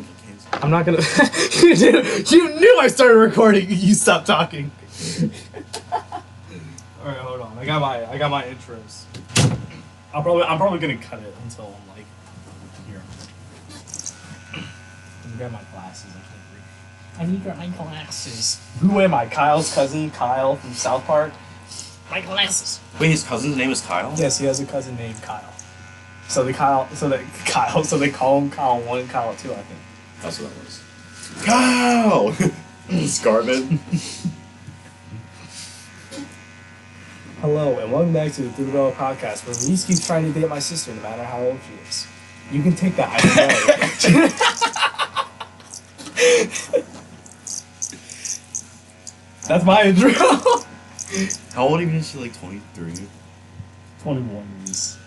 drinking games. I'm not gonna. You knew I started recording. You stopped talking. All right, hold on. I got my intros. I'm probably gonna cut it until I'm like here. Let me grab my glasses. I can't read. I need to grab my glasses. Who am I? Kyle's cousin, Kyle from South Park. My glasses. Wait, his cousin's name is Kyle? Yes, he has a cousin named Kyle. So they call him Kyle 1 and Kyle 2, I think. That's what that was. Kyle! Scarman. Hello, and welcome back to the TTB podcast, where Reese keeps trying to date my sister no matter how old she is. You can take that either way. That's my intro. How old even is she? Like 23? 21, Reese.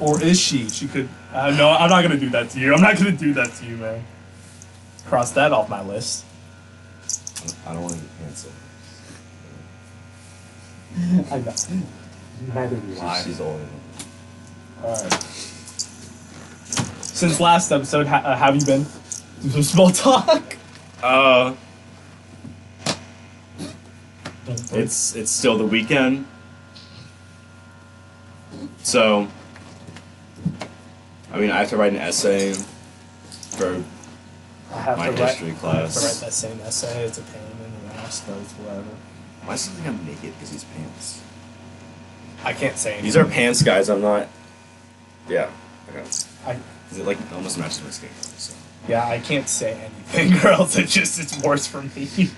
Or is she? She could... no, I'm not going to do that to you. I'm not going to do that to you, man. Cross that off my list. I don't want to cancel. I know. Neither do I. She's old. Alright. Since last episode, have you been? Do some small talk? It's still the weekend. So... I mean, I have to write an essay for my history class. I have to write that same essay. It's a pain in the ass, but it's whatever. Why does he think I'm naked because he's pants? I can't say anything. These are pants, guys. I'm not... Yeah. Okay. Is it like almost matches my skin color, so... Yeah, I can't say anything, girls. It's worse for me.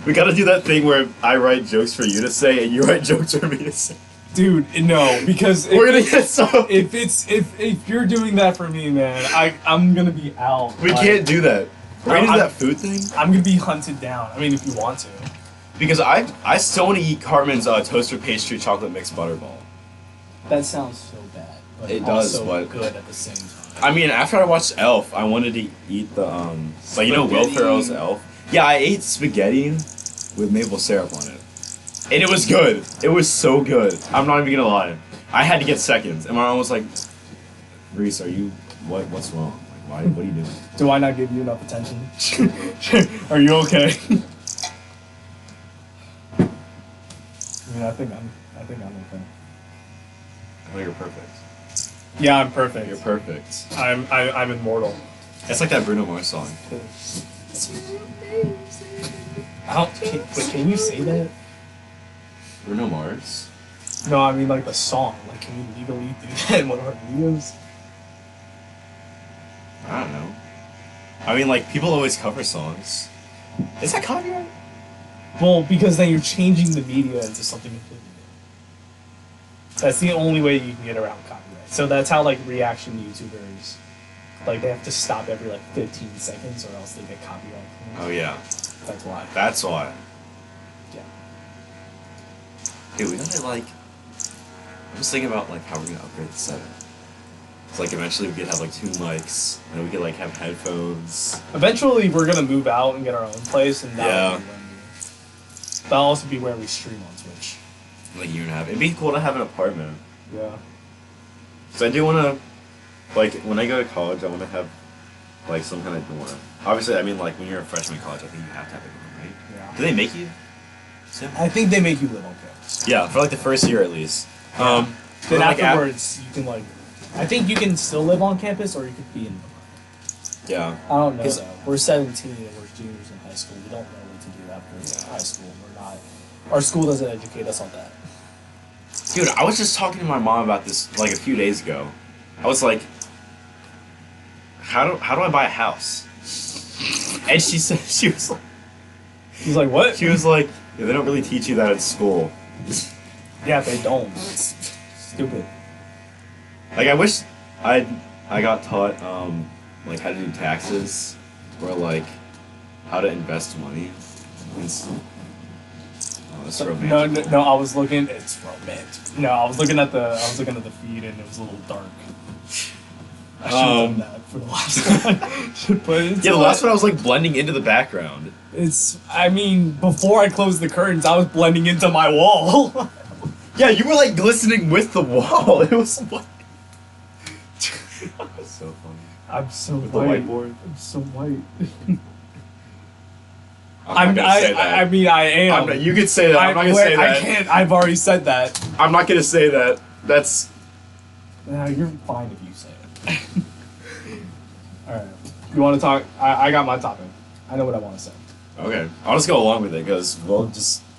We gotta do that thing where I write jokes for you to say and you write jokes for me to say. Dude, no, because we're gonna get so... If you're doing that for me, man, I'm gonna be out. We can't do that. We're gonna do that food thing? I'm gonna be hunted down. I mean, if you want to. Because I still want to eat Carmen's toaster pastry chocolate mixed butterball. That sounds so bad. But it does, also but good at the same time. I mean, after I watched Elf, I wanted to eat the like, you know, Will Ferrell's Elf. Yeah, I ate spaghetti with maple syrup on it. And it was good. It was so good. I'm not even gonna lie. I had to get seconds. And my mom was like, Reese, are you... What's wrong? Like, why? What are you doing? Do I not give you enough attention? Are you okay? I mean, I think I'm okay. Oh, you're perfect. Yeah, I'm perfect. You're perfect. I'm immortal. It's like that Bruno Mars song. Can you say that? Bruno Mars? No, I mean like the song. Like, can you legally do that in one of our videos? I don't know. I mean, like, people always cover songs. Is that copyright? Well, because then you're changing the media into something completely new. That's the only way you can get around copyright. So that's how, like, reaction YouTubers, like, they have to stop every, like, 15 seconds or else they get copyright. Oh, yeah. That's why. That's why. Yeah. Dude, we gotta, like... I was thinking about, like, how we're gonna upgrade the setup. It's like, eventually we could have, like, 2 mics, and we could, like, have headphones. Eventually we're gonna move out and get our own place, and that'll also be where we stream on Twitch. Like, a year and a half. It'd be cool to have an apartment. Yeah. Because I do wanna... Like, when I go to college, I wanna have, like, some kind of dorm. Obviously, I mean, like, when you're a freshman in college, I think you have to have a dorm, right? Yeah. Do they make you? I think they make you live on campus. Yeah, for, like, the first year at least. Yeah. Then like, afterwards, you can, like... I think you can still live on campus, or you could be in... Yeah. I don't know, though. We're 17 and we're juniors in high school. We don't know what to do after high school. We're not... Our school doesn't educate us on that. Dude, I was just talking to my mom about this, like, a few days ago. I was like... How do I buy a house? And she said... She was like... He's like, what? She was like, yeah, they don't really teach you that at school. Yeah, they don't. It's stupid. Like, I wish I got taught, like, how to do taxes, or, like, how to invest money. It's romantic. No, I was looking... It's romantic. No, I was looking at the feed, and it was a little dark. I should have done that for the last one. But yeah, the last one I was, like, blending into the background. I mean, before I closed the curtains, I was blending into my wall. Yeah, you were, like, glistening with the wall. It was, like... That was so funny. I'm so With the white. whiteboard? I'm so white. I'm not gonna say that. I mean, I am. You could say that. I'm not gonna say that. I can't. I've already said that. I'm not gonna say that. That's. You're fine if you say it. Alright. You want to talk? I got my topic. I know what I want to say. Okay. I'll just go along with it because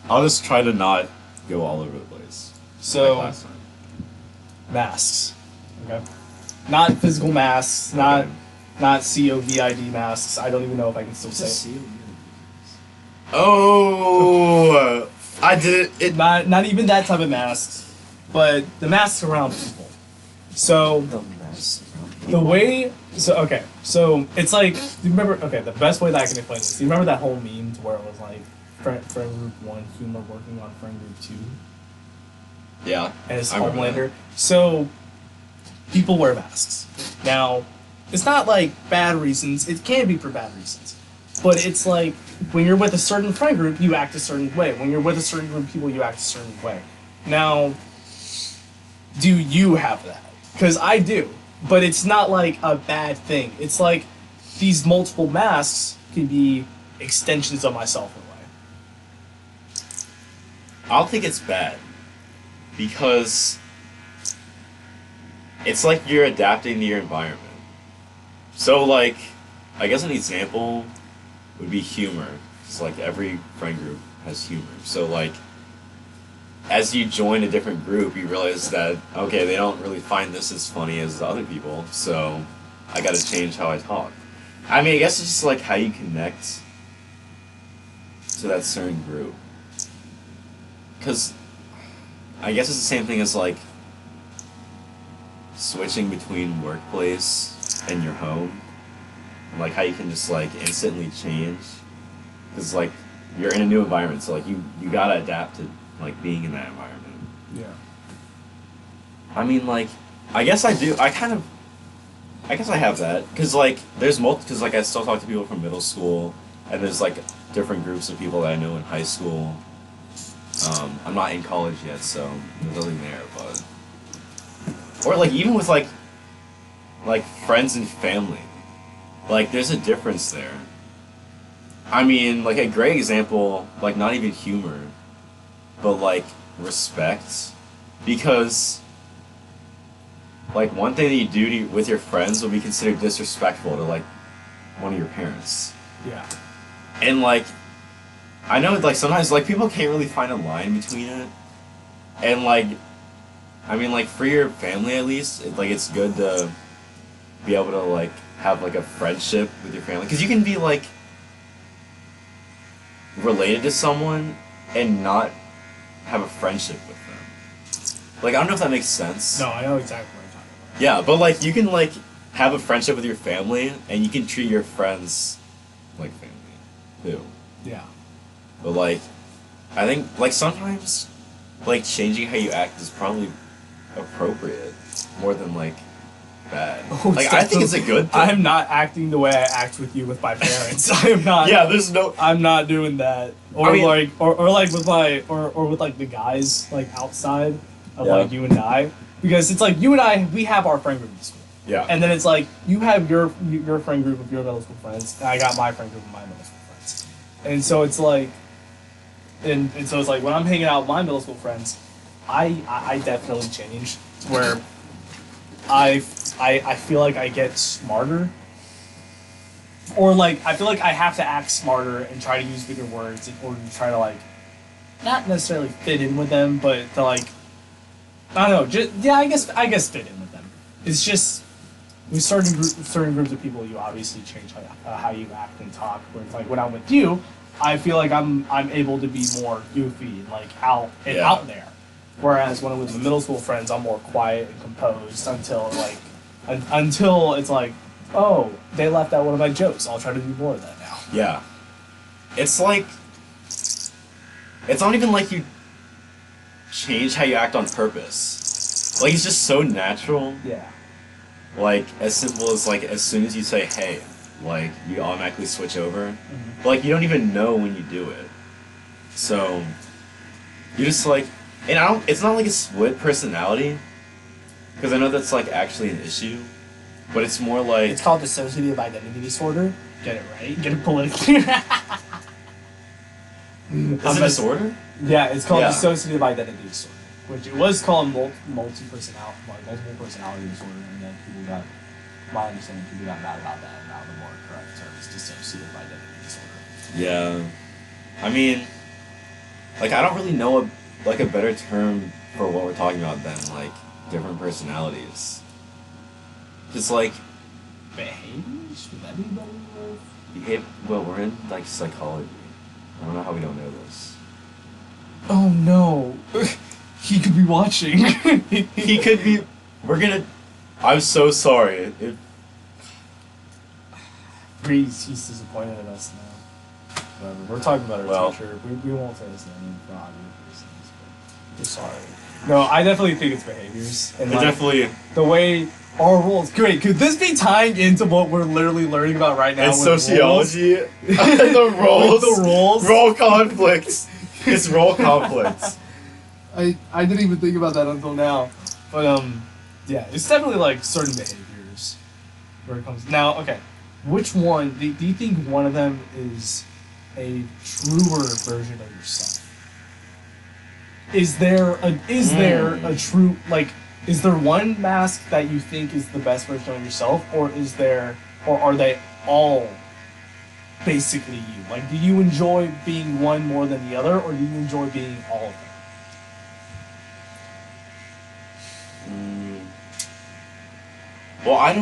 I'll just try to not go all over the place. So, like last time. masks. Okay. Not physical masks. Not COVID masks. I don't even know if I can still say it. Oh, I did it. Not even that type of masks, but the masks around people. So the way, so it's like, do you remember? Okay, the best way that I can explain this. Do you remember that whole meme to where it was like friend group 1 humor working on friend group 2? Yeah. And it's Homelander. So people wear masks. Now, it's not like bad reasons. It can be for bad reasons. But it's like, when you're with a certain friend group, you act a certain way. When you're with a certain group of people, you act a certain way. Now, do you have that? Because I do. But it's not like a bad thing. It's like, these multiple masks can be extensions of myself in a way. I don't think it's bad. Because it's like you're adapting to your environment. So, like, I guess an example would be humor. It's like every friend group has humor. So, like, as you join a different group, you realize that, okay, they don't really find this as funny as the other people, so I gotta change how I talk. I mean, I guess it's just like how you connect to that certain group. Because I guess it's the same thing as, like, switching between workplace and your home. And, like, how you can just, like, instantly change. Because, like, you're in a new environment, so, like, you gotta adapt to, like, being in that environment. Yeah. I mean, like, I guess I do. I guess I have that. Because, like, there's because, like, I still talk to people from middle school, and there's, like, different groups of people that I know in high school. I'm not in college yet, so there's nothing there, but... Or, like, even with, like, friends and family. Like, there's a difference there. I mean, like, a great example, like, not even humor, but, like, respect. Because, like, one thing that you do with your friends will be considered disrespectful to, like, one of your parents. Yeah. And, like, I know, like, sometimes, like, people can't really find a line between it. And, like, I mean, like, for your family, at least, it's good to be able to, like, have, like, a friendship with your family. Because you can be, like, related to someone and not have a friendship with them. Like, I don't know if that makes sense. No, I know exactly what you're talking about. Yeah, but, like, you can, like, have a friendship with your family, and you can treat your friends like family, too. Yeah. But, like, I think, like, sometimes, like, changing how you act is probably appropriate more than, like, bad. Oh, like, I think it's a good thing. I'm not acting the way I act with you with my parents. I am not. Yeah, there's no... I'm not doing that. Or, I mean, like, or like with my, or with, like, the guys, like, outside of, like, you and I. Because it's like, you and I, we have our friend group in school. Yeah. And then it's like, you have your friend group of your middle school friends, and I got my friend group of my middle school friends. And so it's like, and so it's like, when I'm hanging out with my middle school friends, I definitely change, where I feel like I get smarter. Or, like, I feel like I have to act smarter and try to use bigger words in order to try to, like, not necessarily fit in with them, but to, like, I don't know, just, yeah, I guess fit in with them. It's just, with certain groups of people, you obviously change how you act and talk. Where it's like, when I'm with you, I feel like I'm able to be more goofy and, like, out there. Whereas when I'm with my middle school friends, I'm more quiet and composed until it's like, oh, they left out one of my jokes. I'll try to do more of that now. Yeah. It's like... It's not even like you change how you act on purpose. Like, it's just so natural. Yeah. Like, as simple as, like, as soon as you say, hey, like, you automatically switch over. Mm-hmm. But, like, you don't even know when you do it. So, you just, like... And it's not like a split personality. Because I know that's, like, actually an issue. but it's more like It's called dissociative identity disorder. Get it right. Get it politically. is it a disorder? Yeah, it's called Yeah. dissociative identity disorder, which it was called multiple personality disorder, and then my understanding, people got mad about that, and now the more correct term is dissociative identity disorder. Yeah, I mean, like I don't really know a better term for what we're talking about than like different personalities. Just like Behaviors? Would that be better word? well, we're in like psychology. I don't know how we don't know this. Oh no. He could be watching. He could be. We're gonna. I'm so sorry. He's disappointed in us now. Whatever. We're talking about our teacher. We won't say his name for obvious reasons, but we're sorry. No, I definitely think it's behaviors. And like, definitely. the way our roles. Great. Could this be tying into what we're literally learning about right now? It's sociology. The roles. The roles. Role conflicts. It's role conflicts. I didn't even think about that until now. But yeah, it's definitely like certain behaviors where it comes. Now, okay, which one do you think one of them is a truer version of yourself? Is there a true, like, is there one mask that you think is the best version of yourself, or are they all basically you? Like, do you enjoy being one more than the other, or do you enjoy being all of them? Well, I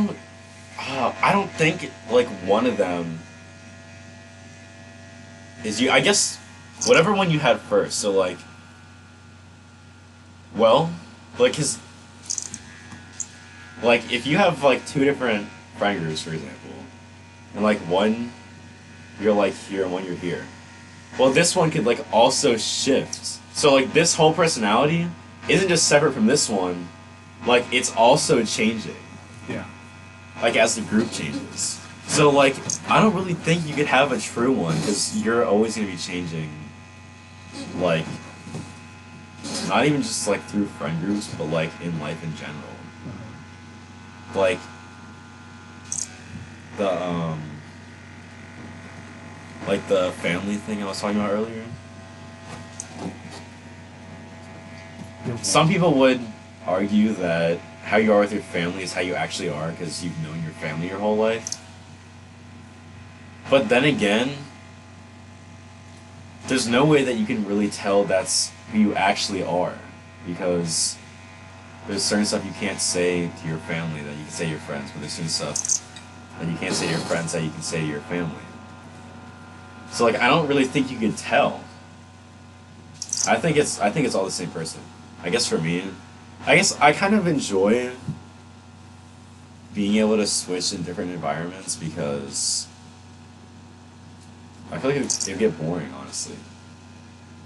don't think like one of them is you. I guess whatever one you had first. So like, well, like like if you have like two different friend groups, for example, and like one you're like here and one you're here. Well, this one could like also shift. So like this whole personality isn't just separate from this one. Like it's also changing. Yeah. Like as the group changes. So like I don't really think you could have a true one because you're always gonna be changing. Like not even just like through friend groups, but like in life in general. Like the family thing I was talking about earlier. Some people would argue that how you are with your family is how you actually are because you've known your family your whole life. But then again, there's no way that you can really tell that's who you actually are because there's certain stuff you can't say to your family that you can say to your friends, but there's certain stuff that you can't say to your friends that you can say to your family. So like I don't really think you can tell. I think it's all the same person. I guess for me, I guess I kind of enjoy being able to switch in different environments because I feel like it would get boring, honestly.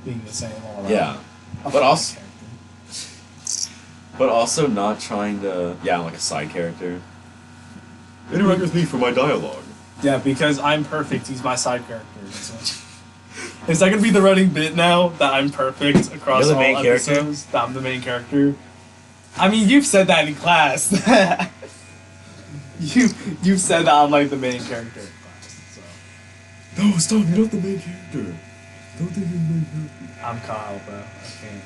Being the same all around. Yeah. But also not trying to, I'm like a side character. Interact with me for my dialogue. Yeah, because I'm perfect, he's my side character. So. Is that gonna be the running bit now, that I'm perfect across You're the all main episodes? That I'm the main character? I mean, you've said that in class. You've said that I'm like the main character in class, so. No, stop, you're not the main character. Don't think you're the main character. I'm Kyle, bro. I can't.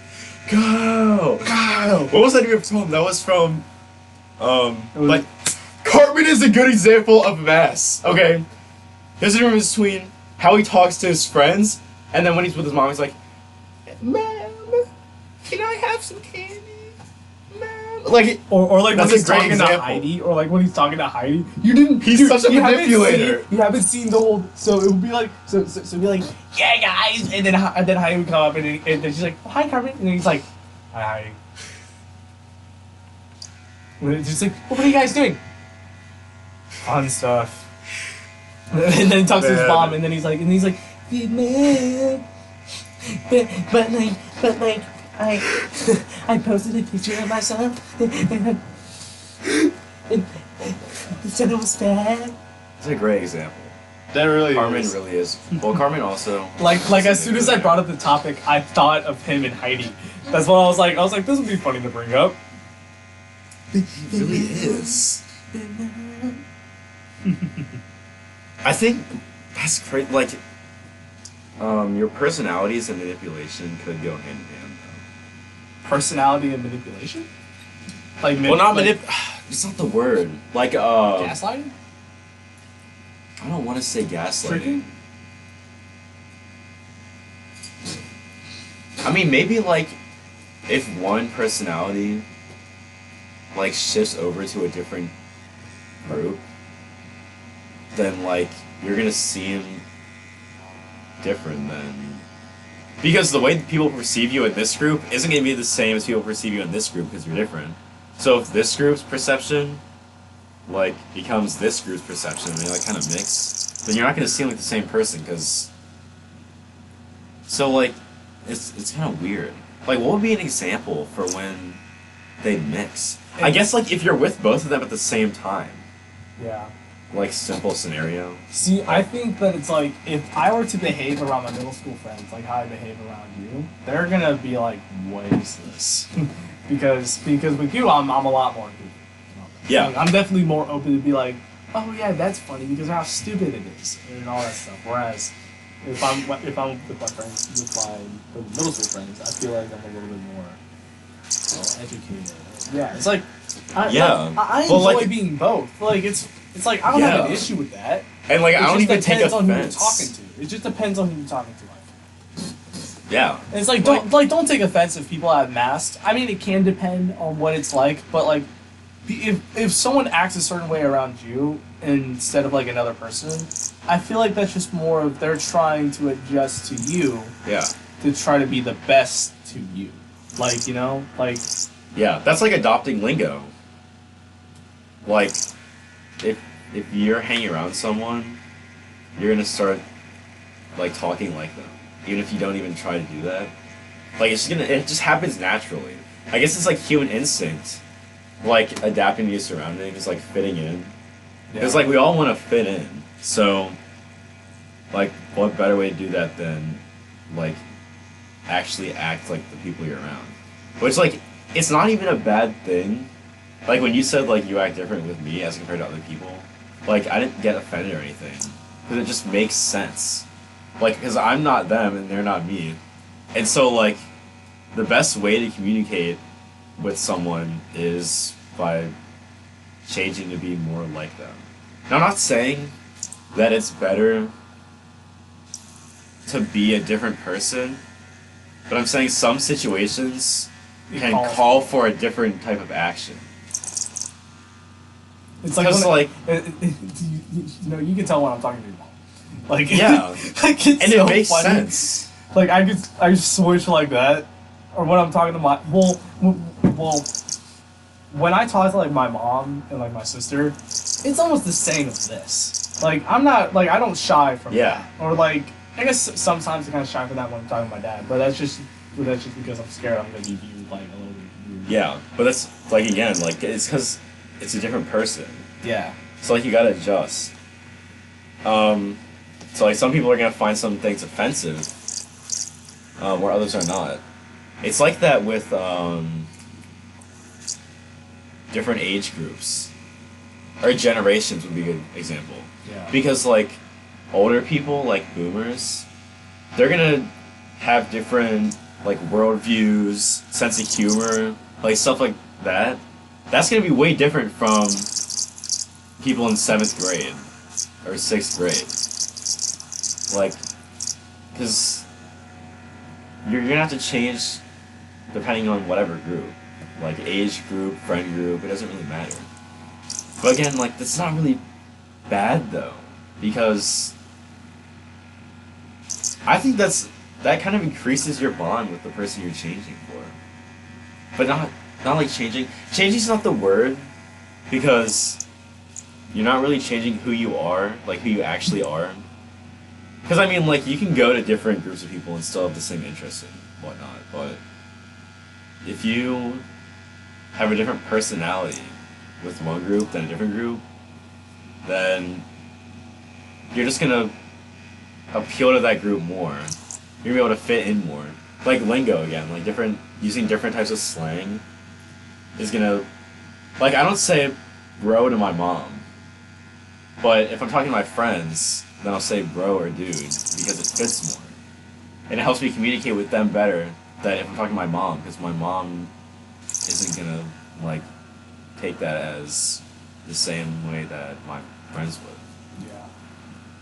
Kyle! What was that even from? That was from, like, Cartman is a good example of mass, okay? There's a difference between how he talks to his friends, and then when he's with his mom, he's like, Mom, can I have some candy? Mom. Like, or like when that's he's a great talking example. to Heidi, or like when he's talking to Heidi, you didn't. He's such a manipulator. You haven't seen the whole. So it would be like, so it'd be like, yeah, guys, and then Heidi would come up, and then she's like, oh, hi, Carmen, and then he's like, hi, Heidi. And it's just like, well, what are you guys doing? Fun stuff. And then he talks to his mom, and then he's like, yeah, man, but like. I posted a picture of myself and said it was bad. It's a great example. That really Carmen is. really is. Well, Carmen also. Like as soon as I brought up the topic, I thought of him and Heidi. That's what I was like, this would be funny to bring up. He really is. I think that's great. Like, your personalities and manipulation could go hand in hand. Personality and manipulation? Like, Well, not it's not the word. Like, gaslighting? I don't want to say gaslighting. Tricking? I mean, maybe like, if one personality, like, shifts over to a different group, then like you're gonna seem different then. Because the way people perceive you in this group isn't gonna be the same as people perceive you in this group because you're different. So if this group's perception like becomes this group's perception and they like kind of mix, then you're not gonna seem like the same person because. So like, it's kind of weird. Like, what would be an example for when they mix? I guess like if you're with both of them at the same time. Yeah. Like, simple scenario. See, I think that it's like, if I were to behave around my middle school friends like how I behave around you, they're gonna be like, what is this? because with you, I'm a lot more goofy. You know? Yeah. Like, I'm definitely more open to be like, oh yeah, that's funny because of how stupid it is and all that stuff. Whereas, if I'm with my friends, with my middle school friends, I feel like I'm a little bit more educated. Yeah, it's like, I enjoy like, being both. Like it's like I don't have an issue with that. And like, I don't even take offense. It just depends on who you're talking to. It just depends on who you're talking to. Yeah. And it's like don't take offense if people have masks. I mean, it can depend on what it's like, but like, if someone acts a certain way around you instead of like another person, I feel like that's just more of they're trying to adjust to you. Yeah. To try to be the best to you, like, you know, like. Yeah, that's like adopting lingo. Like, if you're hanging around someone, you're gonna start like talking like them, even if you don't even try to do that. Like, it just happens naturally. I guess it's like human instinct, like adapting to your surroundings, like fitting in. Because like we all want to fit in, so like what better way to do that than like actually act like the people you're around, which like it's not even a bad thing. Like, when you said, like, you act different with me as compared to other people, like, I didn't get offended or anything. Because it just makes sense. Like, because I'm not them and they're not me. And so, like, the best way to communicate with someone is by changing to be more like them. Now, I'm not saying that it's better to be a different person, but I'm saying some situations can call for a different type of action. It's like, you know, you can tell when I'm talking to you. Like, yeah, like, and so it makes funny. sense. Like, I switch like that, or when I'm talking to my well, when I talk to like my mom and like my sister, it's almost the same as this. Like, I'm not like I don't shy from that, or like I guess sometimes I kind of shy from that when I'm talking to my dad, but that's just because I'm scared I'm gonna be viewed like a little bit weird. Yeah, but that's like again, like it's because it's a different person. Yeah. So like you gotta adjust. So like some people are gonna find some things offensive, where others are not. It's like that with different age groups, or generations would be a good example. Yeah. Because like older people, like boomers, they're gonna have different like worldviews, sense of humor, like stuff like that. That's gonna be way different from people in 7th grade or 6th grade. Like, because you're gonna have to change depending on whatever group, like age group, friend group. It doesn't really matter. But again, like that's not really bad though, because I think that kind of increases your bond with the person you're changing for. But not like changing. Changing's not the word, because you're not really changing who you are, like who you actually are. Because I mean, like, you can go to different groups of people and still have the same interests and whatnot, but if you have a different personality with one group than a different group, then you're just gonna appeal to that group more. You're gonna be able to fit in more. Like lingo again, like using different types of slang is gonna, like, I don't say bro to my mom. But if I'm talking to my friends, then I'll say bro or dude because it fits more. And it helps me communicate with them better than if I'm talking to my mom, because my mom isn't gonna, like, take that as the same way that my friends would. Yeah.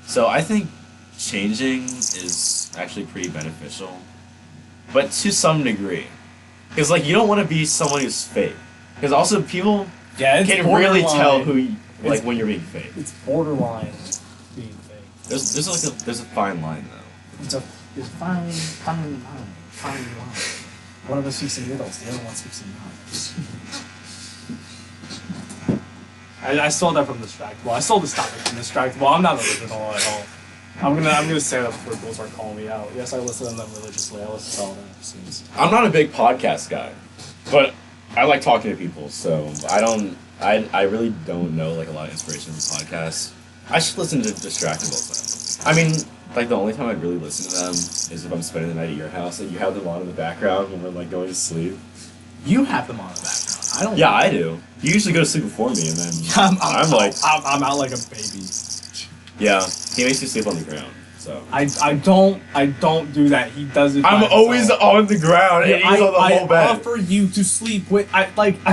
So I think changing is actually pretty beneficial, but to some degree. Because, like, you don't want to be someone who's fake. Because also people Yeah, it's can really borderline. tell who, you, like, when you're being fake. It's borderline being fake. There's a fine line though. It's a fine line. One of us speaks in riddles, the other one speaks in numbers. I stole that from Distractable. I stole this topic from Distractable. I'm not original at all. I'm gonna say that before people start calling me out. Yes, I listen to them religiously. I listen to all their episodes. I'm not a big podcast guy, but I like talking to people, so I really don't know, like, a lot of inspiration from podcasts. I should listen to Distractables though. I mean, like, the only time I'd really listen to them is if I'm spending the night at your house and you have them on in the background when we're, like, going to sleep. You have them on the background. I don't. Yeah, I do. You usually go to sleep before me, and then I'm out like a baby. Yeah, he makes me sleep on the ground. So I don't do that. He does it. I'm always on the ground, and he's on the whole bed. I offer you to sleep with. I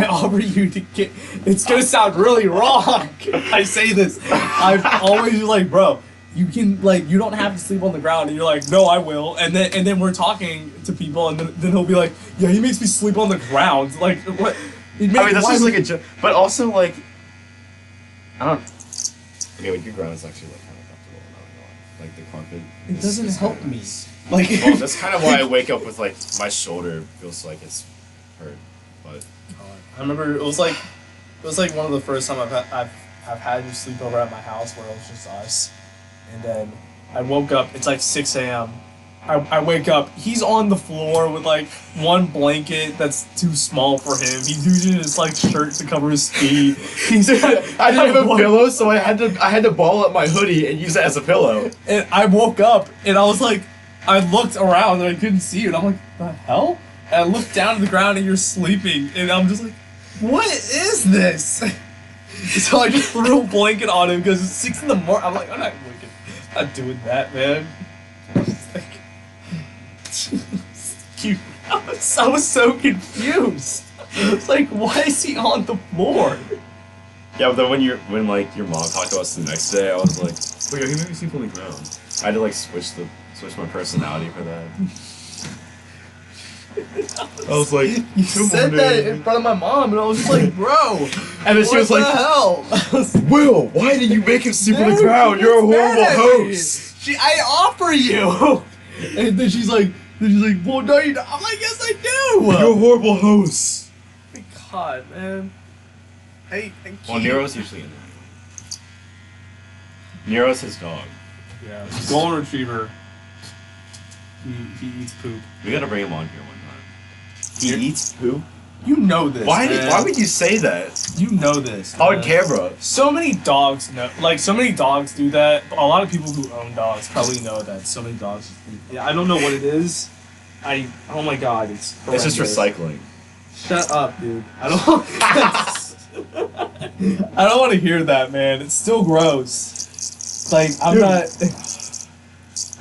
offer you to get. It's gonna sound really wrong. I say this. I've always like, bro. You can, like, you don't have to sleep on the ground, and you're like, no, I will, and then we're talking to people, and then he'll be like, yeah, he makes me sleep on the ground, like, what? I mean, that's just like a joke, but also, like, I don't. Okay, but your ground is actually, like, kind of comfortable, like the carpet. It doesn't help me. Like, well, that's kind of why I wake up with, like, my shoulder feels like it's hurt, but. I remember it was like one of the first time I've had you sleep over at my house where it was just us. And then I woke up, it's like 6 a.m. I wake up, he's on the floor with like one blanket that's too small for him. He's using his like shirt to cover his feet. I didn't have a pillow, so I had to ball up my hoodie and use it as a pillow. And I woke up and I was like, I looked around and I couldn't see you, and I'm like, the hell? And I looked down to the ground and you're sleeping, and I'm just like, what is this? So I just threw a blanket on him because it's 6 in the morning. I'm like, I'm not doing that, man. I was like, cute. I was so confused. I was like, why is he on the floor? Yeah, but then when your mom talked to us the next day, I was like, wait, he made me sleep on the ground. I had to like switch my personality for that. I was like, you said that in front of my mom, and I was just like, bro. And then she was like, what the hell? Will, why did you make him sleep on the ground? You're a horrible host. I offer you. And then she's like, well, no, you don't. I'm like, yes, I do. You're a horrible host. My God, man. I well, Nero's usually in there. Nero's his dog. Yeah, golden retriever. He eats poop. We gotta bring him on here one time. He eats poop? You know this. Why would you say that? You know this. On camera. So many dogs know, like, so many dogs do that. A lot of people who own dogs probably know that. So many dogs. Yeah, I don't know what it is. Oh my God, it's just recycling. Shut up, dude. I don't want to hear that, man. It's still gross. Like, I'm not.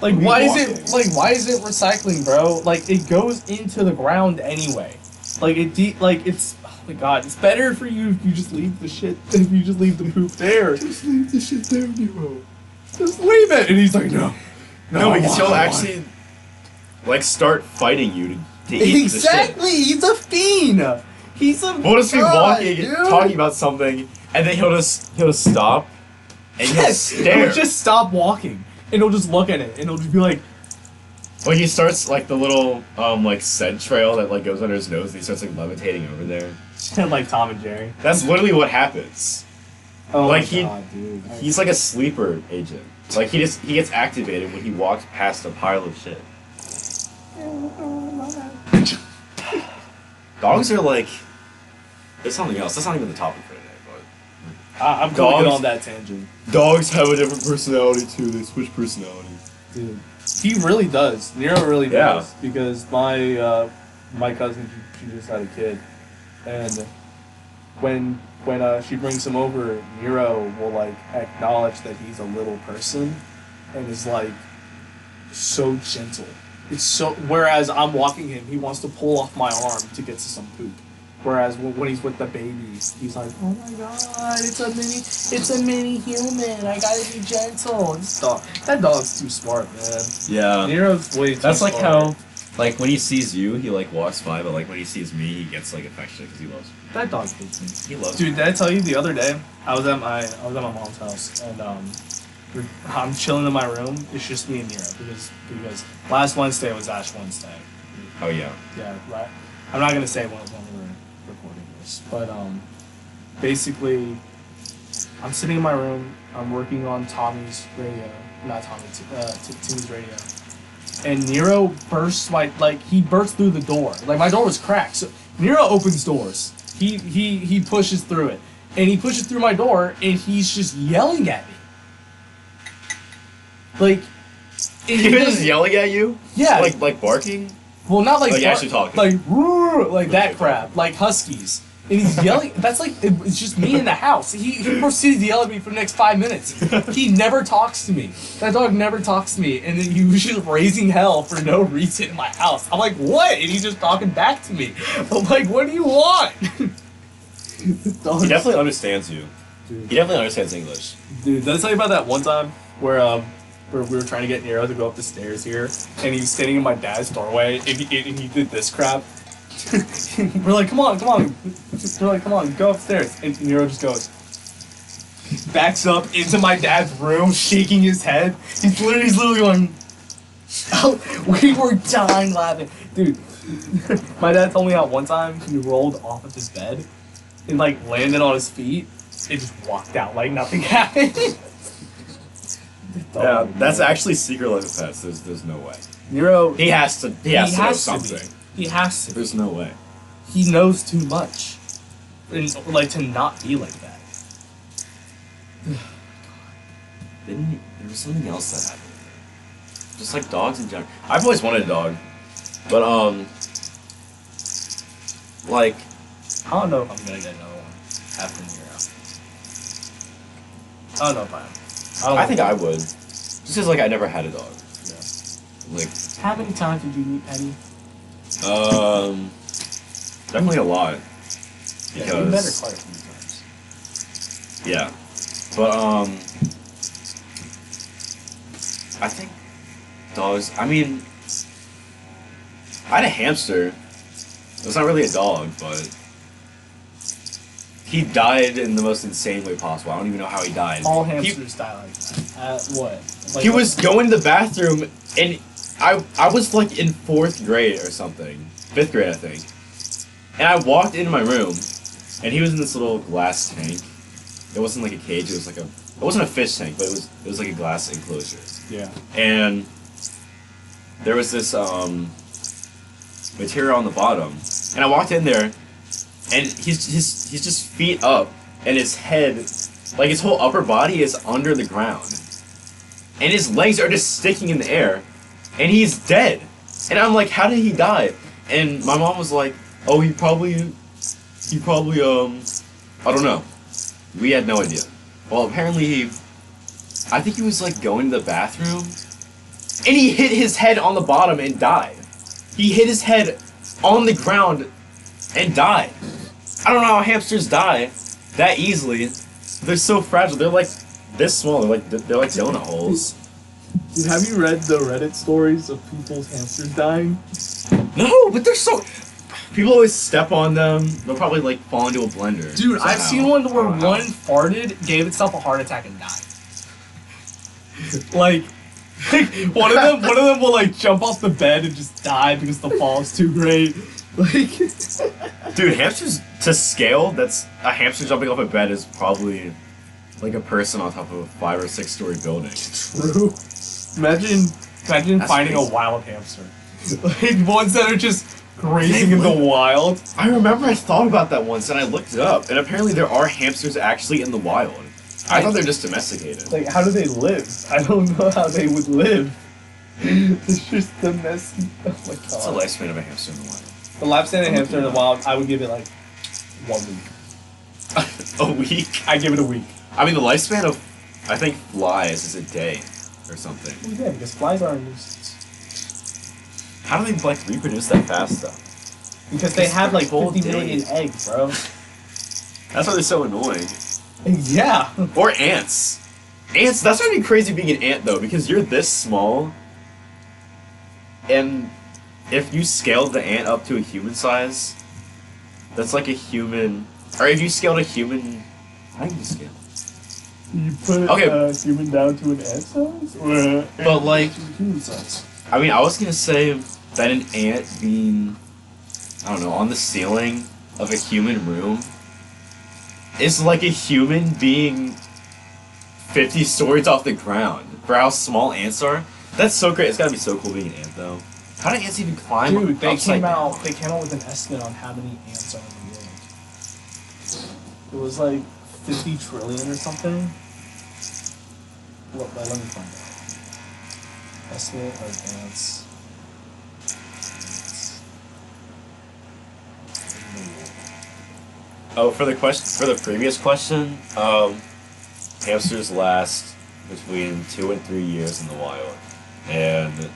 Like, why is it recycling, bro? Like, it goes into the ground anyway. Like, it's, oh my God, it's better for you if you just leave the shit, if you just leave the poop there. Just leave the shit there, Nero. Just leave it. And he's like, no. No, because he'll actually, like, start fighting you to eat the shit. Exactly, he's a fiend. He's a We'll just be walking, dude. talking about something, and then he'll just stop, and he'll stare. He'll just stop walking, and he'll just look at it, and he'll just be like, when he starts, like, the little, like, scent trail that, like, goes under his nose, and he starts, like, levitating over there. like Tom and Jerry. That's literally what happens. Oh like, my God, dude. He's like a sleeper agent. Like, he gets activated when he walks past a pile of shit. Dogs are like, there's something else. That's not even the topic for today, but I'm going on that tangent. Dogs have a different personality too. They switch personalities. Dude, he really does. Nero really does. Because my cousin, she just had a kid, and when she brings him over, Nero will like acknowledge that he's a little person, and is like so gentle. It's so. Whereas I'm walking him, he wants to pull off my arm to get to some poop. Whereas when he's with the baby, he's like, "Oh my god, it's a mini human. I gotta be gentle." That dog's too smart, man. Yeah. Nero's way too That's smart. like how, like when he sees you, he like walks by, but like when he sees me, he gets like affectionate because he loves me. That dog hates me. He loves Dude, me. did I tell you the other day? I was at my mom's house, and I'm chilling in my room. It's just me and Nero because last Wednesday was Ash Wednesday. Oh yeah. Yeah, right. I'm not gonna say when we were recording this, but basically, I'm sitting in my room. I'm working on Tommy's radio, not Tommy, Timmy's radio, and Nero bursts he bursts through the door. Like my door was cracked, so Nero opens doors. He pushes through it, and he pushes through my door, and he's just yelling at me. Like, He was just yelling at you? Yeah. Like barking? Well, not like actually talking. like roar, like that crap, like huskies. And he's yelling. That's like it's just me in the house. He proceeded to yell at me for the next 5 minutes. He never talks to me. That dog never talks to me. And then he was just raising hell for no reason in my house. I'm like, what? And he's just talking back to me. I'm like, what do you want? He definitely understands you. Dude. He definitely understands English. Dude, did I tell you about that one time where we were trying to get Nero to go up the stairs here, and he was standing in my dad's doorway, and he did this crap. We're like, come on. We're like, come on, go upstairs. And Nero just goes, backs up into my dad's room, shaking his head. He's literally going, oh, we were dying laughing. Dude, my dad told me how one time he rolled off of his bed and like landed on his feet and just walked out like nothing happened. Yeah, that's actually Secret Life of Pets. There's no way. Nero, He has to know something. He has to. There's no way. He knows too much, and like to not be like that. There was something else that happened. Just like dogs in general. I've always wanted a dog, but like I don't know if I'm gonna get another one after Nero. I don't know if I am. I think I would. Just because like I never had a dog. Yeah. Like How many times did you meet Penny? definitely a lot. Yeah, you met her quite a few times. Yeah, but I think dogs. I mean, I had a hamster. It was not really a dog, but he died in the most insane way possible. I don't even know how he died. All hamsters die like that. What? Like, He was going to the bathroom, and I was like in 4th grade or something, 5th grade I think, and I walked into my room, and he was in this little glass tank. It wasn't like a cage. It wasn't a fish tank, but it was like a glass enclosure. Yeah. And there was this material on the bottom, and I walked in there, and he's just feet up, and his head, like his whole upper body is under the ground, and his legs are just sticking in the air, and he's dead. And I'm like, how did he die? And my mom was like, oh, he probably I don't know. We had no idea. Well, apparently I think he was like going to the bathroom, and he hit his head on the bottom and died. He hit his head on the ground and died. I don't know how hamsters die that easily. They're so fragile. They're like this small. They're like donut holes. Dude, have you read the Reddit stories of people's hamsters dying? No, but they're so. People always step on them. They'll probably like fall into a blender. Dude, somehow. I've seen one where I don't know one how. farted, gave itself a heart attack, and died. Like one of them will like jump off the bed and just die because the fall is too great. Like, Dude, hamsters to scale. That's a hamster jumping off a bed is probably like a person on top of a 5 or 6 story building. true. Imagine That's finding crazy. a wild hamster. Like ones that are just grazing in the wild. I remember I thought about that once and I looked it up, and apparently there are hamsters actually in the wild. I thought they're just domesticated. Like, how do they live? I don't know how they would live. It's just the messy. Oh my god. What's the lifespan of a hamster in the wild? The lifespan of a hamster in the wild, I would give it like 1 week. A week? I give it a week. I mean, the lifespan of, I think, flies is a day or something. Well, yeah, because flies are a nuisance. How do they, like, reproduce that fast, though? Because they have, like, whole 50 million day. eggs, bro. That's why they're so annoying. Yeah. Or ants. Ants, that's gonna be crazy being an ant, though, because you're this small, and if you scaled the ant up to a human size, that's like a human... Or if you scaled a human... How do you scale? You put a human down to an ant size? Or But, like... human size? I mean, I was gonna say that an ant being... I don't know, on the ceiling of a human room is like a human being 50 stories off the ground for how small ants are. That's so great. It's gotta be so cool being an ant, though. How do ants even climb? Dude, they upside came out. down? They came out with an estimate on how many ants are in the world. It was like 50 trillion or something. Well, let me find out. Estimate of ants. Oh, for the previous question, hamsters last between 2 and 3 years in the wild, and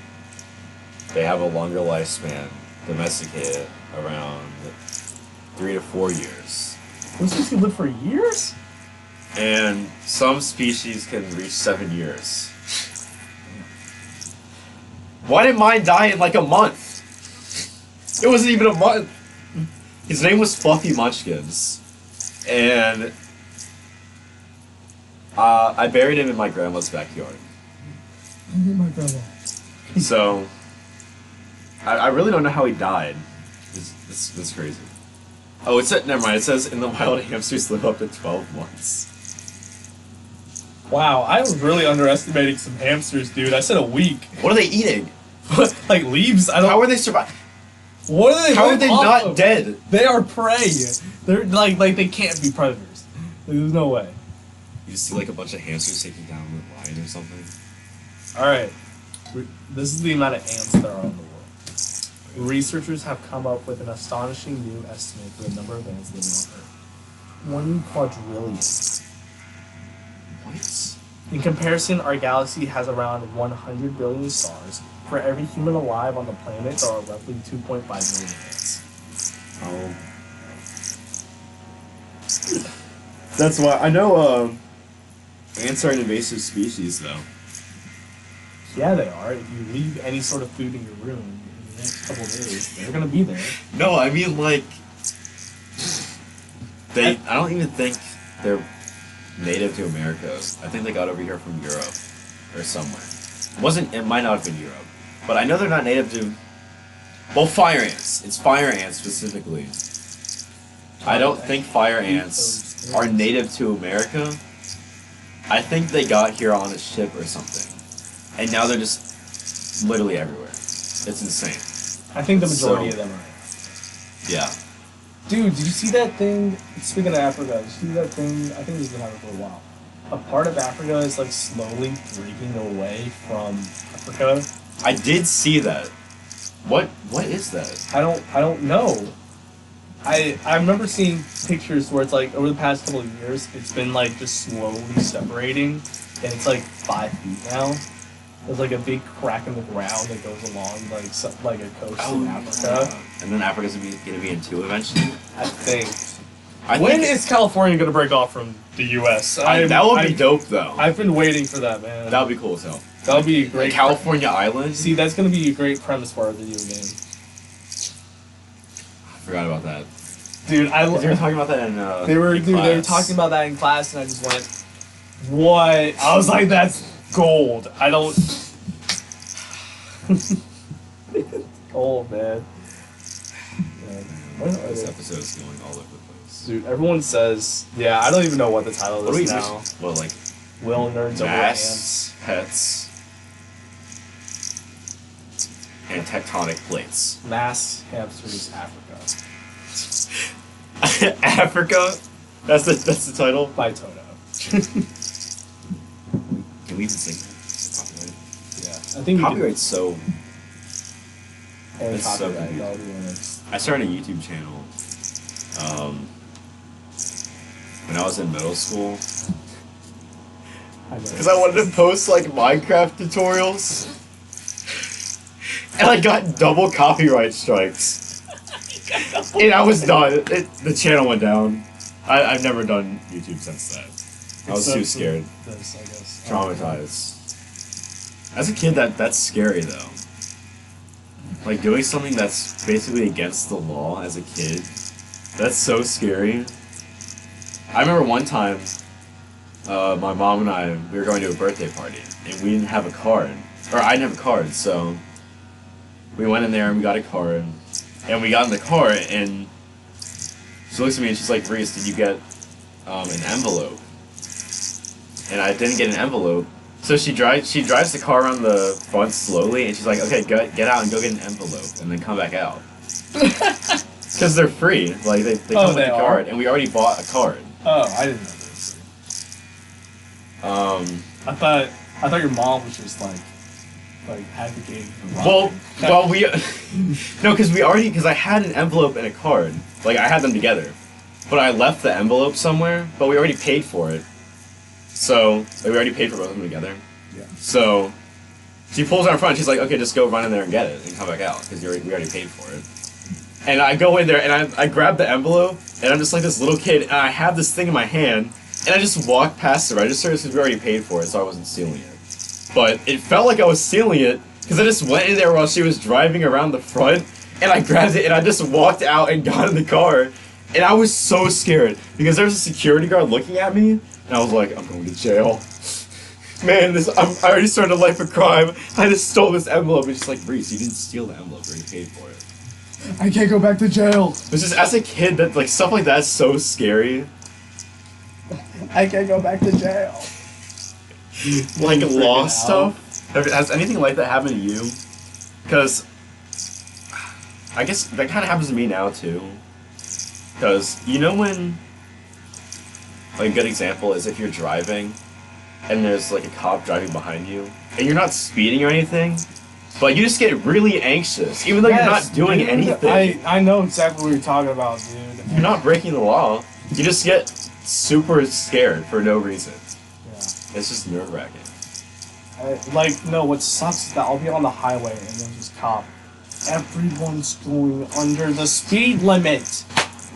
they have a longer lifespan, domesticated around 3 to 4 years. Those things can live for years? And some species can reach 7 years. Why did mine die in like a month? It wasn't even a month. His name was Fluffy Munchkins, and I buried him in my grandma's backyard. My grandma. So I really don't know how he died. It's crazy. Oh, never mind. It says in the wild, hamsters live up to 12 months. Wow, I was really underestimating some hamsters, dude. I said a week. What are they eating? Like leaves? I don't. How are they surviving? What are they? How are they off not of? dead? They are prey. They're like they can't be predators. Like, there's no way. You just see like a bunch of hamsters taking down a lion or something. All right, this is the amount of ants there are in the world. Researchers have come up with an astonishing new estimate for the number of ants living on Earth. 1 quadrillion. What? In comparison, our galaxy has around 100 billion stars. For every human alive on the planet, there are roughly 2.5 million ants. Oh. That's why I know ants are an invasive species, though. Yeah, they are. If you leave any sort of food in your room in the next couple of days, they're gonna be there. No, I mean like I don't even think they're native to America. I think they got over here from Europe or somewhere. It might not have been Europe. But I know they're not native to... Well, fire ants. It's fire ants specifically. I don't think fire ants are native to America. I think they got here on a ship or something. And now they're just literally everywhere. It's insane. I think the majority of them are. Yeah. Dude, did you see that thing? Speaking of Africa, did you see that thing? I think it's been happening for a while. A part of Africa is like slowly breaking away from Africa. I did see that. What is that? I don't know. I remember seeing pictures where it's like over the past couple of years, it's been like just slowly separating, and it's like 5 feet now. There's like a big crack in the ground that goes along like a coast in Africa. And then Africa's gonna be in two eventually. I think. When is California gonna break off from the U.S.? That would be dope, though. I've been waiting for that, man. That would be cool as hell. That would be a great. California Island. See, that's gonna be a great premise for a video game. I forgot about that. Dude, They were talking about that in They were class. talking about that in class, and I just went, "What?" I was like, "That's gold." I don't. Gold, man. This episode is going all over the place. Dude, everyone says, yeah, I don't even know what the title What do we is now. Well, like Will Nerds Over Ants. mass, pets, and tectonic plates. Mass Hamsters Africa. Africa. That's the title. By Toto. Can we even sing that? Copyright? Yeah. I think Copyright's so. And It's so copyright. confusing. I started a YouTube channel when I was in middle school. I know. Because I wanted to post like Minecraft tutorials. And I got double copyright strikes. And I was done. The channel went down. I've never done YouTube since then. I was too scared. This, I guess. Traumatized. As a kid, that's scary though. Like doing something that's basically against the law as a kid. That's so scary. I remember one time, my mom and I, we were going to a birthday party, and we didn't have a card. Or I didn't have a card, so we went in there and we got a card. And we got in the car, and she looks at me and she's like, Reese, did you get an envelope? And I didn't get an envelope. So she drives the car around the front slowly, and she's like, okay, get out and go get an envelope, and then come back out. Because they're free. Like, they come with the card, and we already bought a card. Oh, I didn't know this. I thought your mom was just like advocating for robbing. Well, we no, because I had an envelope and a card. Like I had them together, but I left the envelope somewhere. But we already paid for it, so we already paid for both of them together. Yeah. So she pulls out in front. She's like, "Okay, just go run in there and get it, and come back out because we already paid for it." And I go in there and I grab the envelope, and I'm just like this little kid, and I have this thing in my hand, and I just walk past the register because we already paid for it, so I wasn't stealing it. But it felt like I was stealing it because I just went in there while she was driving around the front, and I grabbed it and I just walked out and got in the car, and I was so scared because there was a security guard looking at me, and I was like, I'm going to jail. Man, I already started a life of crime. I just stole this envelope, and she's like, Reese, you didn't steal the envelope, you already paid for it. I can't go back to jail. It's just as a kid that like stuff like that's so scary. I can't go back to jail. Like lost stuff? Has anything like that happened to you? Because I guess that kind of happens to me now too. Because you know when, like a good example is if you're driving and there's like a cop driving behind you and you're not speeding or anything, but you just get really anxious even though you're not doing anything. I know exactly what you're talking about, dude. You're not breaking the law. You just get super scared for no reason. It's just nerve-wracking. What sucks is that I'll be on the highway and there's this cop. Everyone's going under the speed limit.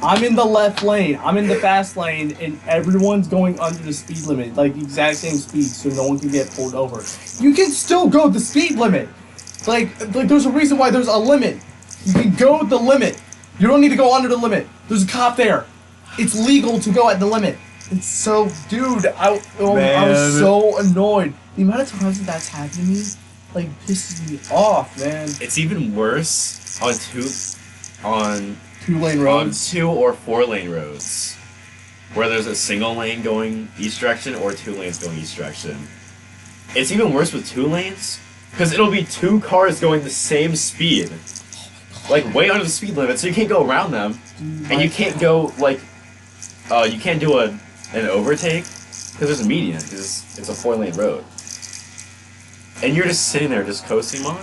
I'm in the left lane, I'm in the fast lane, and everyone's going under the speed limit. Like, the exact same speed, so no one can get pulled over. You can still go the speed limit. Like there's a reason why there's a limit. You can go the limit. You don't need to go under the limit. There's a cop there. It's legal to go at the limit. It's so, dude, I was so annoyed. The amount of times that's happened to me, like, pisses me off, man. It's even worse on two-lane roads? On 2 or 4 lane roads, where there's a single lane going each direction or 2 lanes going each direction. It's even worse with 2 lanes, because it'll be 2 cars going the same speed, like, way under the speed limit, so you can't go around them, and you can't go, like, you can't do an overtake because there's a median because it's a 4-lane road, and you're just sitting there just coasting on.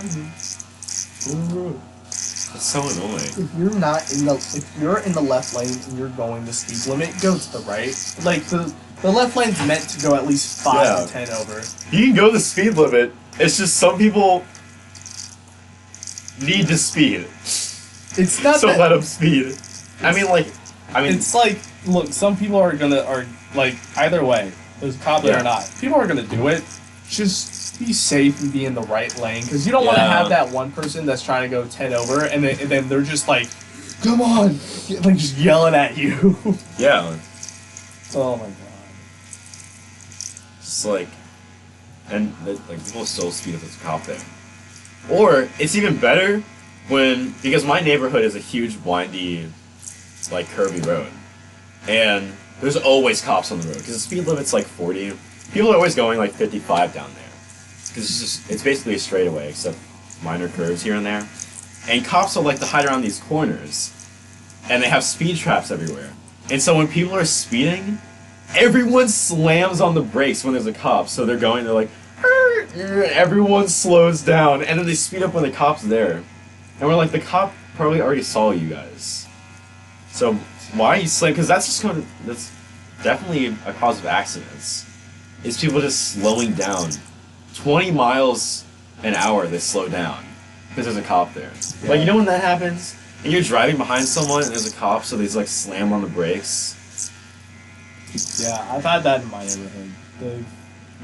It's so annoying. If you're in the left lane and you're going the speed limit, go to the right. Like the left lane's meant to go at least 5 to 10 over. You can go the speed limit. It's just some people need to speed. It's not so let them speed. I mean, it's like, look, some people are like, either way, there's a cop there or not, people are gonna do it. Just be safe and be in the right lane, because you don't want to have that one person that's trying to go 10 over, and then they're just like, come on, like just yelling at you. Yeah. Oh my god. It's like, and like people still speed if there's a cop there. Or it's even better because my neighborhood is a huge windy, like curvy road, and there's always cops on the road because the speed limit's like 40. People are always going like 55 down there because it's basically a straightaway except minor curves here and there. And cops will like to hide around these corners, and they have speed traps everywhere. And so when people are speeding, everyone slams on the brakes when there's a cop. So they're like, everyone slows down, and then they speed up when the cop's there. And we're like, the cop probably already saw you guys. So why are you slamming? Because that's definitely a cause of accidents. Is people just slowing down. 20 miles an hour they slow down because there's a cop there. Yeah. Like, you know when that happens? And you're driving behind someone and there's a cop, so they just like slam on the brakes. Yeah, I've had that in my neighborhood.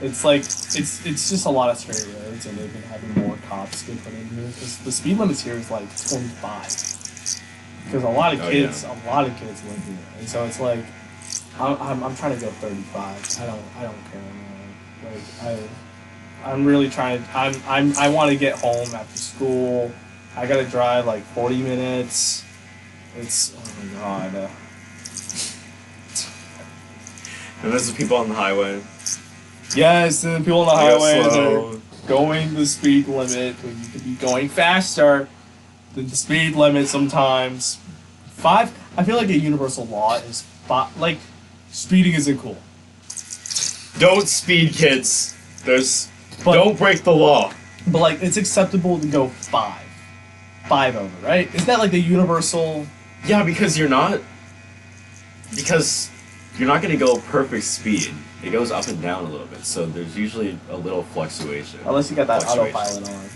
It's like it's just a lot of straight roads, and they've been having more cops get put in here because the speed limit here is like 25. Because a lot of kids live here, and so it's like I'm trying to go 35. I don't care, man. Like I'm really trying. I want to get home after school. I gotta drive like 40 minutes. It's oh my god. And there's the people on the highway. Yes, and the people on the They go highway slow. are going the speed limit when you could be going faster than the speed limit sometimes. 5. I feel like a universal law is 5. Like, speeding isn't cool. Don't speed, kids. Don't break the law. But like, it's acceptable to go 5. 5 over, right? Isn't that like the universal? Yeah, because you're not going to go perfect speed. It goes up and down a little bit, so there's usually a little fluctuation. Unless you got that autopilot on,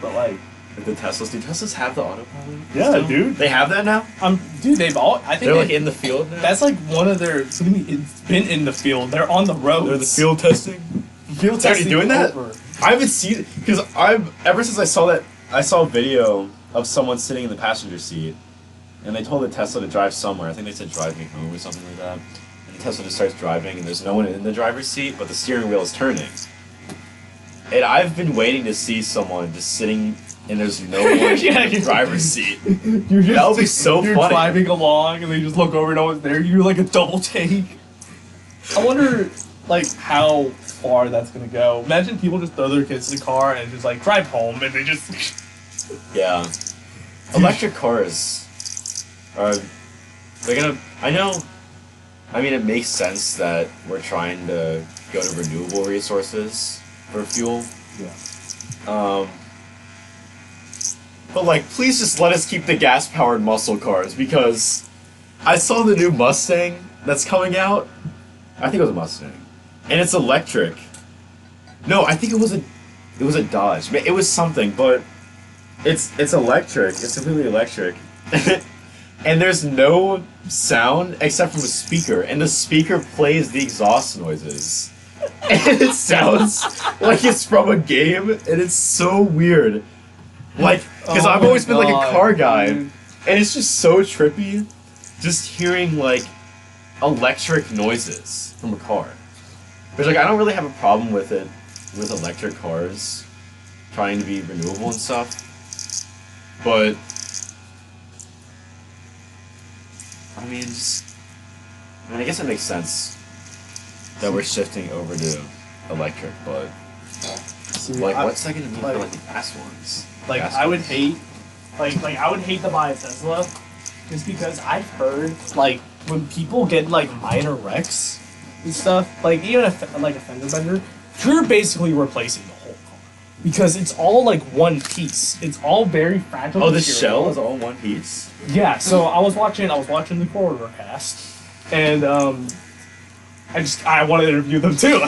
but like. Like the Teslas, do Teslas have the autopilot? Yeah, still? dude. They have that now? Dude, they've all. I think they're like in the field now. That's like one of their. What do you mean? It's been in the field. They're on the roads. They're the field testing. Field They're already testing doing that. over. I haven't seen because ever since I saw a video of someone sitting in the passenger seat, and they told the Tesla to drive somewhere. I think they said drive me home or something like that. And the Tesla just starts driving, and there's no one in the driver's seat, but the steering wheel is turning. And I've been waiting to see someone just sitting, and there's no one in the driver's seat. That would be so You're funny. driving along, and they just look over, no one's there. You do like a double take. I wonder, like, how far that's gonna go. Imagine people just throw their kids in the car and just like drive home, and they just. Yeah. Electric cars are. They're gonna. I mean, it makes sense that we're trying to go to renewable resources for fuel. Yeah. But, like, please just let us keep the gas-powered muscle cars, because I saw the new Mustang that's coming out. I think it was a Mustang. And it's electric. No, I think it was a Dodge. It was something, but it's electric. It's completely electric. And there's no sound except from a speaker, and the speaker plays the exhaust noises. And it sounds like it's from a game, and it's so weird. Like, because I've always been like a car guy, dude. and it's just so trippy, just hearing like electric noises from a car. Which, like, I don't really have a problem with it, with electric cars trying to be renewable and stuff, but I mean, I guess it makes sense that we're shifting over to electric, but like, what's that gonna mean for like the gas ones? Like, I would hate, I would hate to buy a Tesla, just because I've heard, like, when people get, like, minor wrecks and stuff, like, even a fender bender, you're basically replacing the whole car. Because it's all, like, one piece. It's all very fragile. Oh, the material. shell is all one piece? Yeah, so I was watching the Corridor cast, and, I want to interview them, too.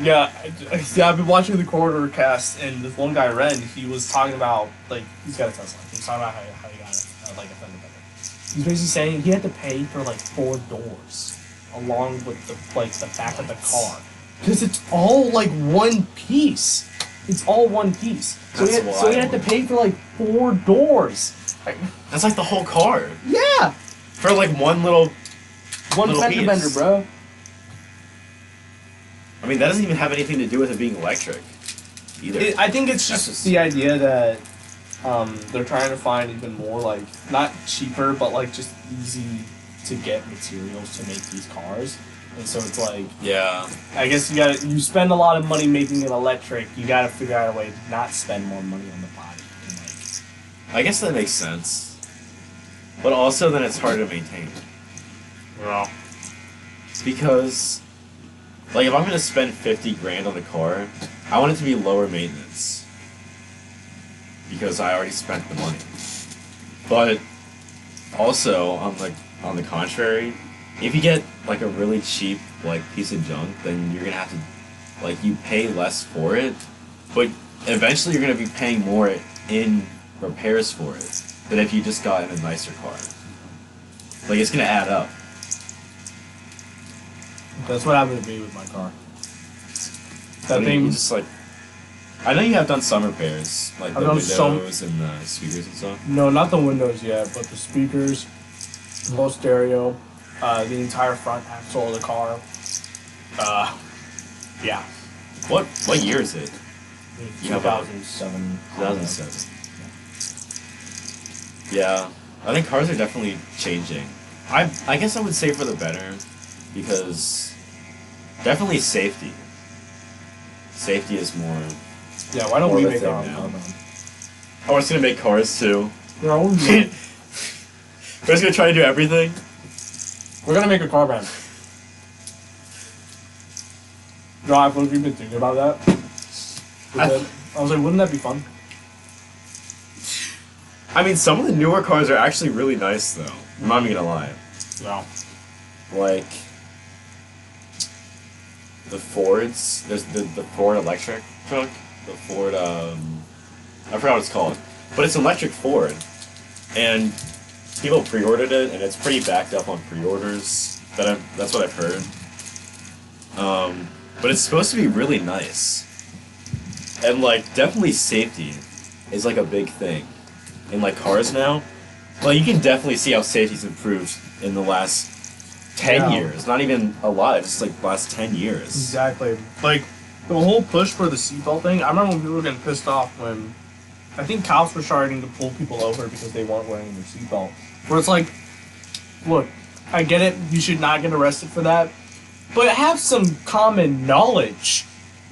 I've been watching the Corridor cast, and this one guy, Ren, he was talking about, like, he's got a Tesla. He was talking about how he got it, like, a fender bender. He's basically saying he had to pay for, like, 4 doors, along with the back of the car. Because it's all, like, one piece. It's all one piece. So he had to pay for, like, 4 doors. That's like the whole car. Yeah! For like one little Fender piece. bender, bro. I mean, that doesn't even have anything to do with it being electric, either. I think it's just the idea that they're trying to find even more, like, not cheaper, but, like, just easy to get materials to make these cars. And so it's like, Yeah. I guess you spend a lot of money making it electric, you gotta figure out a way to not spend more money on the body. And, like, I guess that makes sense. But also, then it's hard to maintain. well, Because, like, if I'm gonna spend 50 grand on the car, I want it to be lower maintenance. Because I already spent the money. But also, on the contrary, if you get like a really cheap like piece of junk, then you're gonna have to like you pay less for it, but eventually you're gonna be paying more in repairs for it than if you just got in a nicer car. Like it's gonna add up. That's what happened to me with my car. That You thing. just like. I know you have done some repairs, like the I've done windows and the speakers and stuff. No, not the windows yet, but the speakers, the whole stereo, the entire front axle of the car. Yeah. What year is it? You have a- 2007. 2007. Yeah, I think cars are definitely changing. I guess I would say for the better, because definitely safety. Safety is more. Yeah, why don't More we of a make thing our own now. car, man? I was gonna make cars too. We're We're just gonna try to do everything. gonna make a car band. Drive, what have you been thinking about that? I was like, wouldn't that be fun? I mean, some of the newer cars are actually really nice, though. I'm not even gonna lie. No. Like the Fords. There's the Ford electric truck. The Ford. I forgot what it's called, but it's an electric Ford, and people pre-ordered it, and it's pretty backed up on pre-orders. That's what I've heard. But it's supposed to be really nice, and like definitely safety is like a big thing in like cars now. Well, you can definitely see how safety's improved in the last 10 Yeah. years. Not even a lot, just like the last 10 years. Exactly. Like, the whole push for the seatbelt thing, I remember when people were getting pissed off when I think cops were starting to pull people over because they weren't wearing their seatbelt. Where it's like, look, I get it, you should not get arrested for that, but have some common knowledge.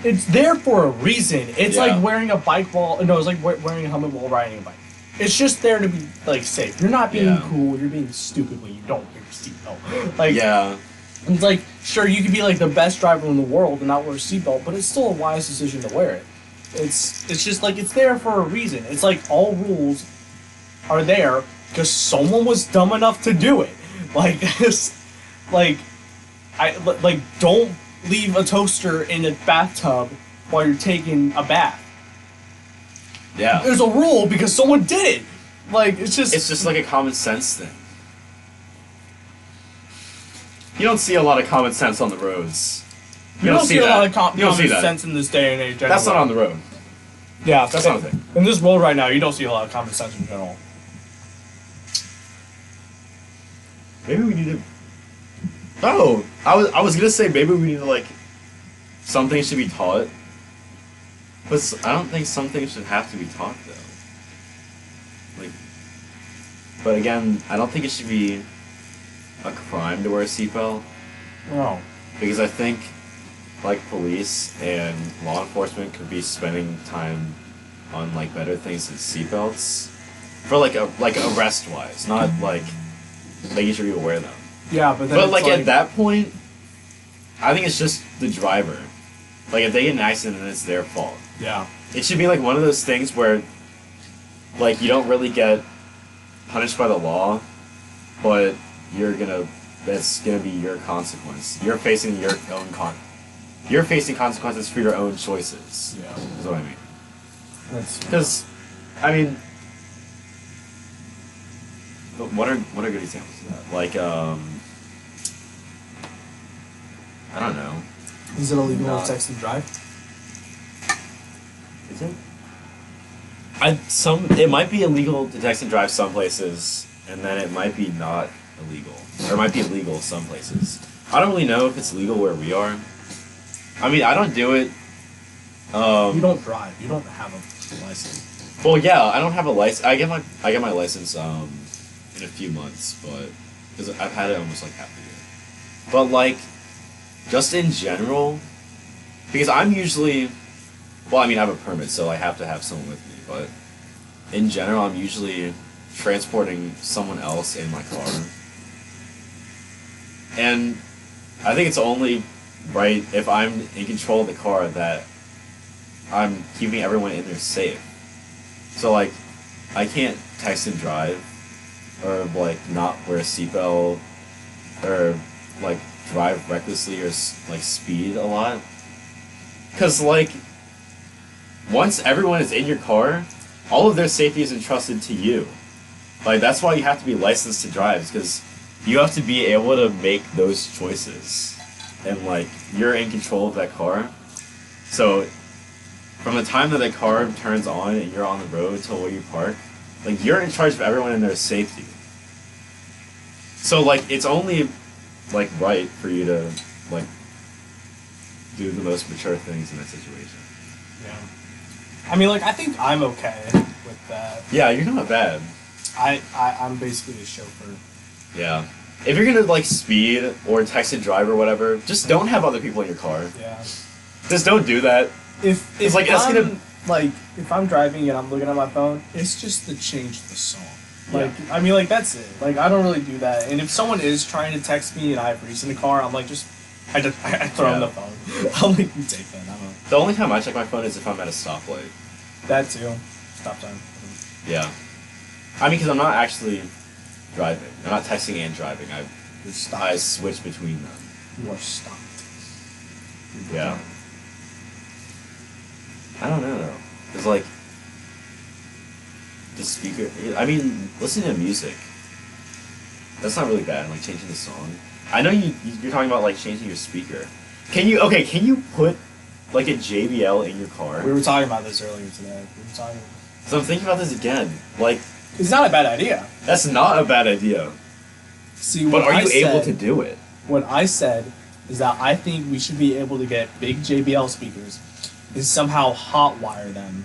It's there for a reason. It's Yeah. like wearing a bike while, no, it's like wearing a helmet while riding a bike. It's just there to be, like, safe. You're not being Yeah. cool, you're being stupid when you don't wear your seatbelt. Like, Yeah. it's like, sure, you could be like the best driver in the world and not wear a seatbelt, but it's still a wise decision to wear it. It's just like, it's there for a reason. It's like all rules are there because someone was dumb enough to do it. Like, don't leave a toaster in a bathtub while you're taking a bath. Yeah. There's a rule because someone did it. Like, it's just like a common sense thing. You don't see a lot of common sense on the roads. you don't see a lot of You don't see common that. sense in this day and age. That's not anyway. on the road. Yeah, That's not a thing. In this world right now, you don't see a lot of common sense in general. Maybe we need to. Oh, I was gonna say maybe we need to like. Some things should be taught. But I don't think some things should have to be taught though. Like. But again, I don't think it should be a crime to wear a seatbelt. No. Because I think, like, police and law enforcement could be spending time on, like, better things than seatbelts. For, like arrest-wise, not, like, making sure people wear them. Yeah, but then But, it's like, at that point, I think it's just the driver. Like, if they get in an accident, then it's their fault. Yeah. It should be, like, one of those things where, like, you don't really get punished by the law, but that's gonna be your consequence. You're facing your own You're facing consequences for your own choices. Yeah. Is what I mean. That's Because, I mean, but what are good examples of that? Like, I don't know. Is it illegal Not- to text and drive? Is it? It might be illegal to text and drive some places, and then it might be not illegal, or it might be illegal some places. I don't really know if it's legal where we are. I mean, I don't do it. You don't drive. You don't have a license. Well, yeah, I don't have a license. I get my license in a few months, but because I've had it almost like half a year. But like, just in general, because I'm usually, well, I mean, I have a permit, so I have to have someone with me. But in general, I'm usually transporting someone else in my car, and I think it's only right if I'm in control of the car that I'm keeping everyone in there safe. So, like, I can't text and drive, or, like, not wear a seatbelt, or like drive recklessly or like speed a lot. Cause like once everyone is in your car, all of their safety is entrusted to you. Like that's why you have to be licensed to drive, because you have to be able to make those choices, and like you're in control of that car. So from the time that the car turns on and you're on the road till where you park, like you're in charge of everyone and their safety. So like it's only like right for you to like do the most mature things in that situation. Yeah. I mean, like I think I'm okay with that. Yeah, you're not bad. I'm basically a chauffeur. Yeah. If you're gonna like speed or text and drive or whatever, just don't have other people in your car. Yeah. Just don't do that. If like that's gonna like if I'm driving and I'm looking at my phone, it's just to change the song. Like yeah. I mean, like that's it. Like I don't really do that. And if someone is trying to text me and I have Reese in the car, I'm like I throw them the phone. I'll like you take that. I don't know. The only time I check my phone is if I'm at a stoplight. That too. Stop time. Yeah. I mean, because I'm not actually driving. I'm not texting and driving. I switch between them. You are stopped. Yeah. I don't know though. It's like the speaker. I mean, listening to music. That's not really bad. Like changing the song. I know you're talking about like changing your speaker. Can you put like a JBL in your car? We were talking about this earlier today. So I'm thinking about this again. Like, it's not a bad idea. that's not a bad idea. See, but are you able to do it? What I said is that I think we should be able to get big JBL speakers and somehow hotwire them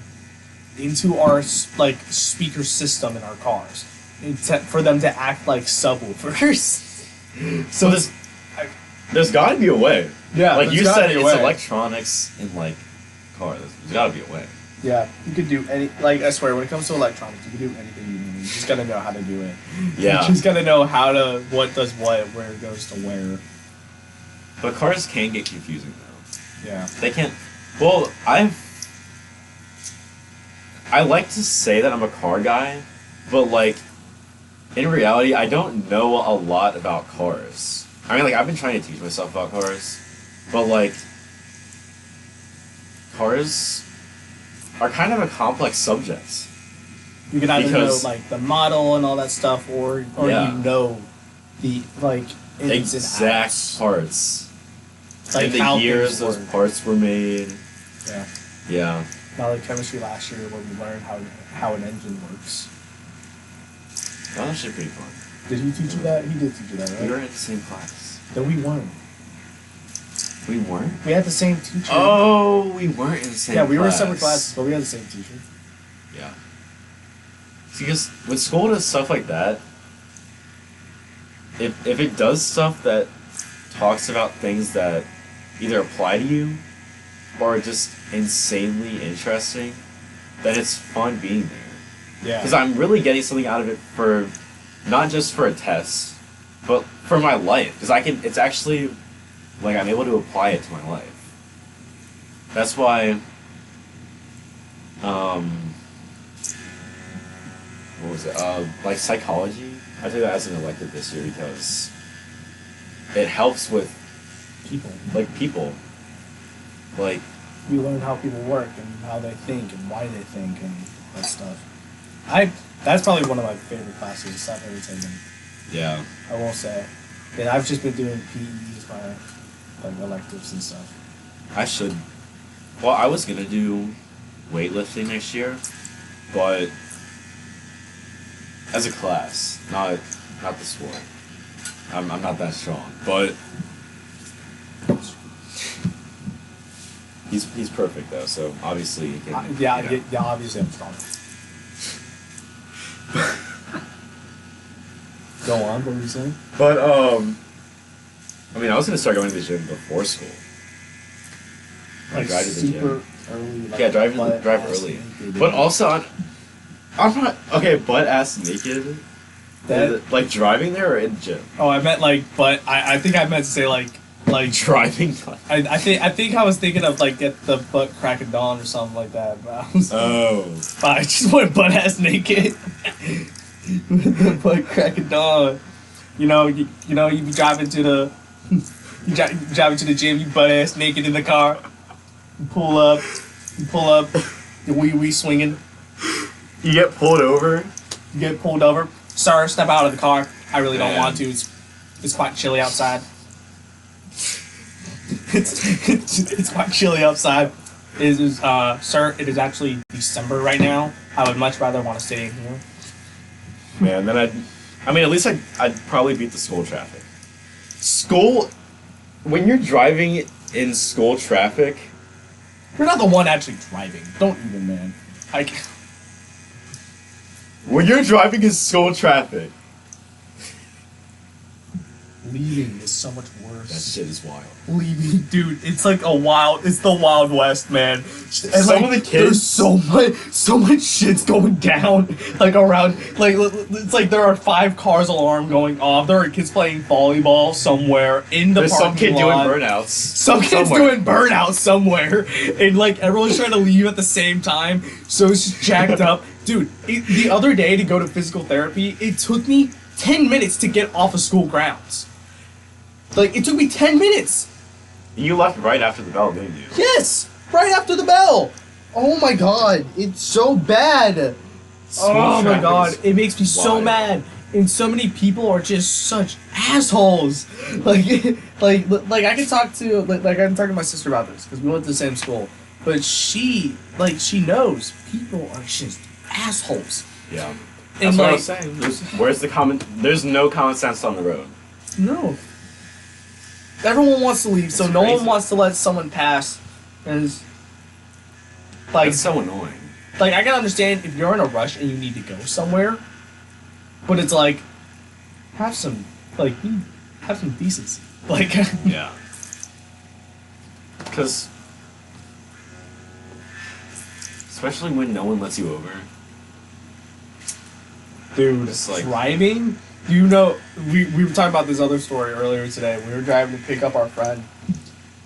into our like speaker system in our cars, for them to act like subwoofers. So there's got to be a way. Yeah, like you said, it's electronics in like cars. There's got to be a way. Yeah, you could do any. Like I swear, when it comes to electronics, you can do anything you need. You just gotta know how to do it. Yeah. You just gotta know what does what, where it goes to where. But cars can get confusing though. Yeah. They can't. Well, I like to say that I'm a car guy, but like in reality, I don't know a lot about cars. I mean, like I've been trying to teach myself about cars, but like cars are kind of a complex subject. You can either know like the model and all that stuff, or yeah. you know the like exact parts, like in the years those parts were made. Yeah. Yeah. Now, like chemistry last year, where we learned how an engine works. That was actually pretty fun. Did he teach you that? He did teach you that, right? We were in the same class. No, we weren't. We weren't? We had the same teacher. Oh, we weren't in the same class. Yeah, we were in separate classes, but we had the same teacher. Yeah. Because when school does stuff like that, if it does stuff that talks about things that either apply to you or are just insanely interesting, then it's fun being there. Yeah. Because I'm really getting something out of it for, not just for a test, but for my life. Because it's actually, like, I'm able to apply it to my life. That's why, what was it? Like psychology. I took that as an elective this year because it helps with people. Like people. Like you learn how people work and how they think and why they think and that stuff. That's probably one of my favorite classes I've ever taken. Yeah. I won't say. And I've just been doing PE as my like electives and stuff. I should. Well, I was gonna do weightlifting next year, but as a class, not the sport. I'm not that strong, but he's perfect though. So obviously he can. Yeah, obviously I'm strong. Go on. What were you saying? But I mean, I was gonna start going to the gym before school. Like drive to the super gym. early. Like Yeah, drive early. But also, I'm not okay. Butt ass naked. That, like driving there or in the gym? Oh, I meant like, but I think I meant to say like driving. I think I was thinking of like get the butt crack of dawn or something like that. But I just went butt ass naked. With the butt crack of dawn. You know, you be driving to the You drive to the gym, you butt ass naked in the car. You pull up, the wee swinging. You get pulled over. You get pulled over. Sir, step out of the car. I really don't Man. want to. It's quite chilly outside. It's quite chilly outside. Sir, it is actually December right now. I would much rather want to stay in here. Man, then at least I'd probably beat the school traffic. School, when you're driving in school traffic, You're not the one actually driving. Don't even, man. when you're driving in school traffic, Leaving is so much worse. that shit is wild. Leaving, dude, it's like it's the Wild West, man. And Some of the kids- there's so much shit's going down, like around, like it's like there are 5 cars alarm going off. There are kids playing volleyball somewhere in the There's some parking kid doing lot. burnouts. Some kid's somewhere. doing burnout somewhere, and like everyone's trying to leave at the same time, so it's just jacked up. Dude, the other day to go to physical therapy, it took me 10 minutes to get off of school grounds. Like, it took me 10 minutes. You left right after the bell, didn't you? Yes! Right after the bell! Oh my god, it's so bad. School Oh my traffic god, is it makes me so wild. mad. And so many people are just such assholes. Like I can talk to I can talk to my sister about this because we went to the same school. But she knows people are just assholes. Yeah. That's And what I like, was saying. There's no common sense on the road. no. Everyone wants to leave, so It's no crazy. one wants to let someone pass. And it's, like, It's so annoying. like I can understand if you're in a rush and you need to go somewhere, but it's like have some decency. Like Yeah. Because, especially when no one lets you over. dude, It's like- driving. You know, we were talking about this other story earlier today. We were driving to pick up our friend.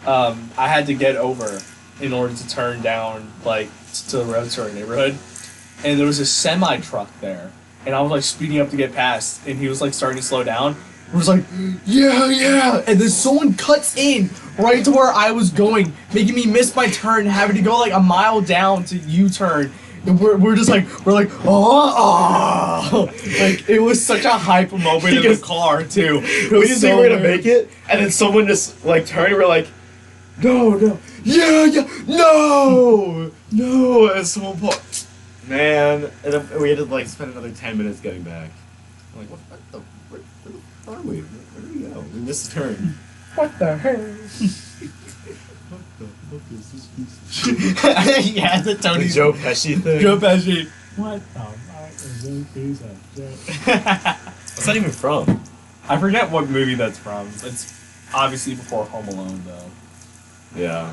I had to get over in order to turn down like to the road to our neighborhood, and there was a semi truck there, and I was like speeding up to get past, and he was like starting to slow down. I was like, yeah, and then someone cuts in right to where I was going, making me miss my turn, having to go like a mile down to U-turn. And we're just like, oh, like it was such a hype moment in the car too. It We was just so think we're gonna weird. make it, and then someone just like turned and we're like, no, yeah, no, and someone pulled. Man, and then we had to like spend another 10 minutes getting back. I'm like, where are we? Where do we go? We missed a turn. What the hell? What the fuck is this piece of shit? Yeah, the The Tony Joe Pesci thing. Joe Pesci. What the fuck is this piece of shit? What's that even from? I forget what movie that's from. It's obviously before Home Alone, though. Yeah,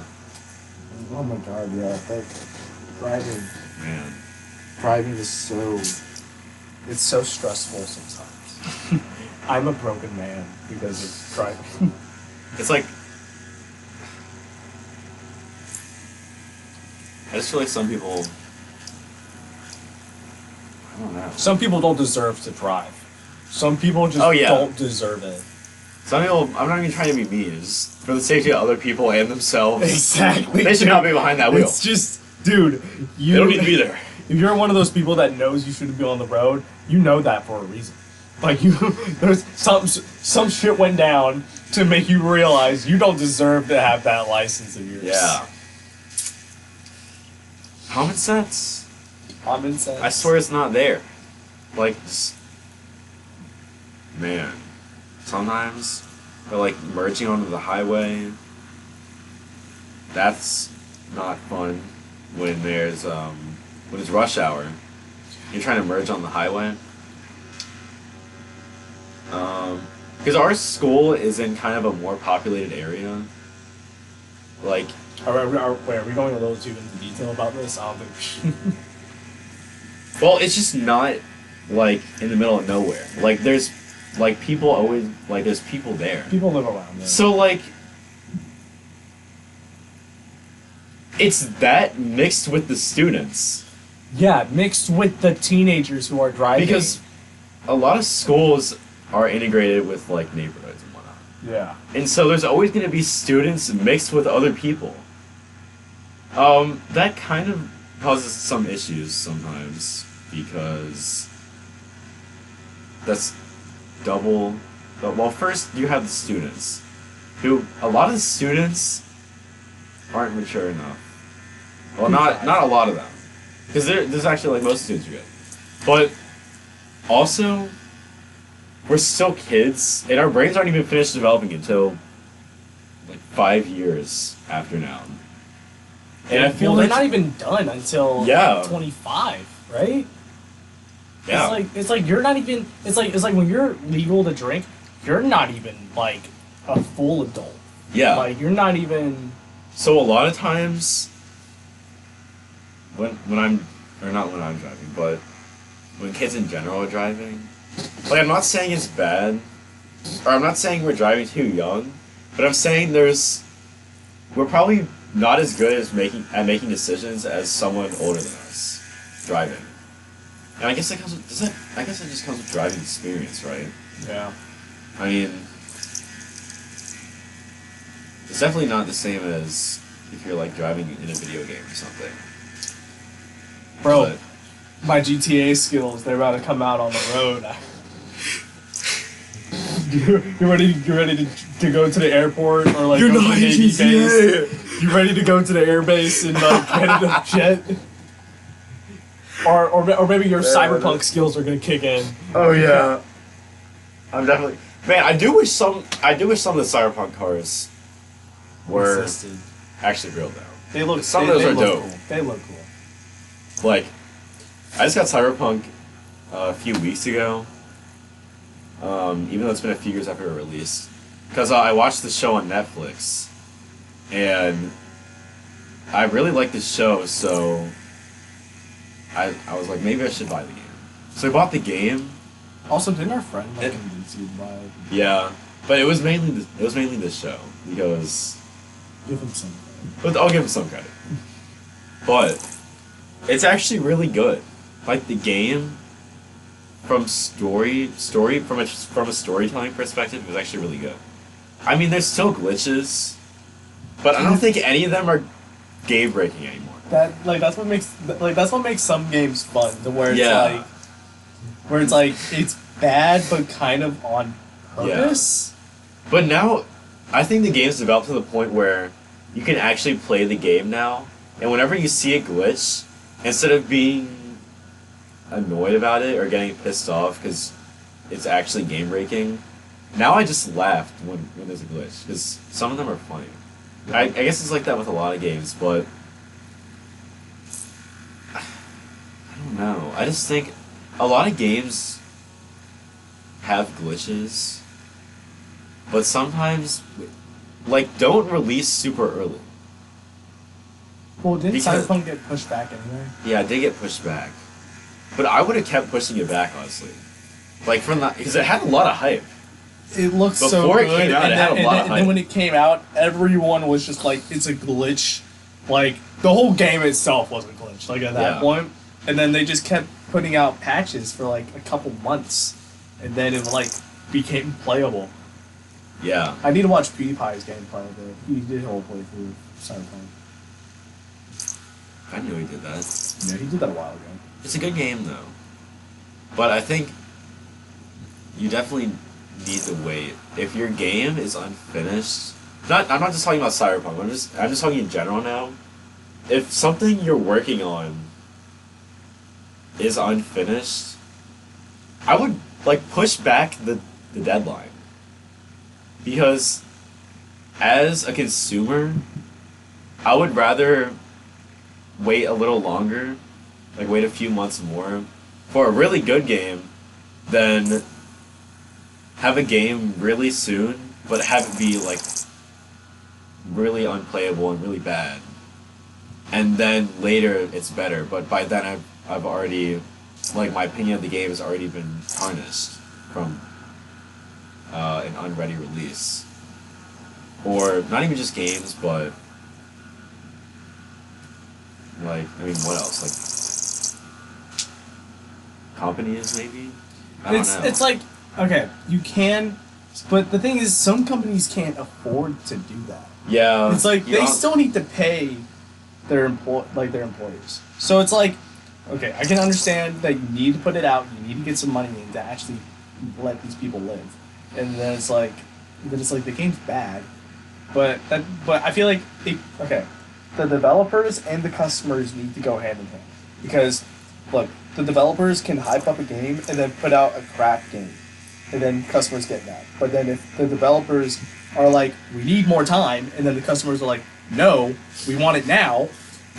Oh my god, yeah. Driving. man. Driving is it's so stressful sometimes. I'm a broken man because of driving. It's like, I just feel like some people, I don't know. Some people don't deserve to drive. Some people just Oh, yeah. don't deserve it. Some people, I'm not even trying to be mean, it's just for the safety of other people and themselves. Exactly. They should not be behind that wheel. It's just, dude, you They don't need to be there. If you're one of those people that knows you shouldn't be on the road, you know that for a reason. Like there's some shit went down to make you realize you don't deserve to have that license of yours. Yeah. Common sense. Common sense. I swear it's not there. Like, man, sometimes they're like merging onto the highway. That's not fun when there's when it's rush hour. You're trying to merge on the highway. Because our school is in kind of a more populated area. Like, Are we going a little too into detail about this? I don't think we should. well, it's just not like in the middle of nowhere. Like, there's like people always like there's people there. People live around there. So like, it's that mixed with the students Yeah, mixed with the teenagers who are driving. because a lot of schools are integrated with like neighborhoods and whatnot. Yeah. And so there's always going to be students mixed with other people. That kind of causes some issues sometimes because that's double. Well, first you have the students, who a lot of the students aren't mature enough. Well, not a lot of them, because there's actually like most students are good, but also we're still kids, and our brains aren't even finished developing until like 5 years after now. And I feel they're like not even done until Yeah. 25, right? yeah, It's like you're not even. It's like when you're legal to drink, you're not even like a full adult. yeah. Like you're not even. So a lot of times, when I'm, or not when I'm driving, but when kids in general are driving, like I'm not saying it's bad, or I'm not saying we're driving too young, but I'm saying we're probably not as good as making decisions as someone older than us driving. And I guess that comes with, I guess that just comes with driving experience, right? Yeah. I mean, it's definitely not the same as if you're like driving in a video game or something. Bro, But- my GTA skills, they're about to come out on the road. You're ready to go to the airport or like You're go to not the in Navy GTA. base? You ready to go to the air base and like get in a jet? Or maybe your cyberpunk skills are gonna kick in. Oh yeah. I'm definitely man. I do wish some of the cyberpunk cars were Existed. actually real though. They look. Some of those are look dope. Cool. They look cool. Like, I just got Cyberpunk a few weeks ago. Even though it's been a few years after it released, because I watched the show on Netflix, and I really liked the show, so I was like, maybe I should buy the game. So I bought the game. Also, didn't our friend like It- convince you to buy it? Yeah, but it was mainly the show because. Give him some. But I'll give him some credit. But it's actually really good. Like the game, from a storytelling perspective, was actually really good. I mean, there's still glitches, but I don't think any of them are game breaking anymore. That's what makes some games fun. To where it's Yeah. it's bad but kind of on purpose. But now, I think the game's developed to the point where you can actually play the game now, and whenever you see a glitch, instead of being annoyed about it or getting pissed off because it's actually game breaking, now I just laughed when there's a glitch because some of them are funny. I guess it's like that with a lot of games, but I don't know. I just think a lot of games have glitches, but sometimes, like, don't release super early. Well, didn't Because- Cyberpunk get pushed back anyway? Yeah, it did get pushed back, but I would have kept pushing it back honestly, like from that because it had a lot of hype. It looked so Before it good, came out, and it had a then, lot and of then hype. when it came out, everyone was just like, "It's a glitch." Like the whole game itself was a glitch. Like at that Yeah. point, and then they just kept putting out patches for like a couple months, and then it like became playable. Yeah, I need to watch PewDiePie's gameplay of it. He did a whole playthrough of Cyberpunk. I knew he did that. Yeah, he did that a while ago. It's a good game though, but I think you definitely need to wait if your game is unfinished. I'm not just talking about Cyberpunk. I'm just talking in general now. If something you're working on is unfinished, I would like push back the deadline. Because as a consumer, I would rather wait a little longer, like wait a few months more for a really good game than have a game really soon but have it be like really unplayable and really bad. And then later it's better, but by then I've already, like, my opinion of the game has already been tarnished from an unready release. Or not even just games, but like, I mean, what else? Like companies, maybe. I don't know. It's like, okay, you can But the thing is, some companies can't afford to do that. Yeah. It's like they still need to pay their employees. So it's like, okay, I can understand that you need to put it out, you need to get some money in to actually let these people live, and then it's like the game's bad, but I feel like the developers and the customers need to go hand in hand, because look, the developers can hype up a game and then put out a crap game, and then customers get mad. But then if the developers are like, we need more time, and then the customers are like, no, we want it now,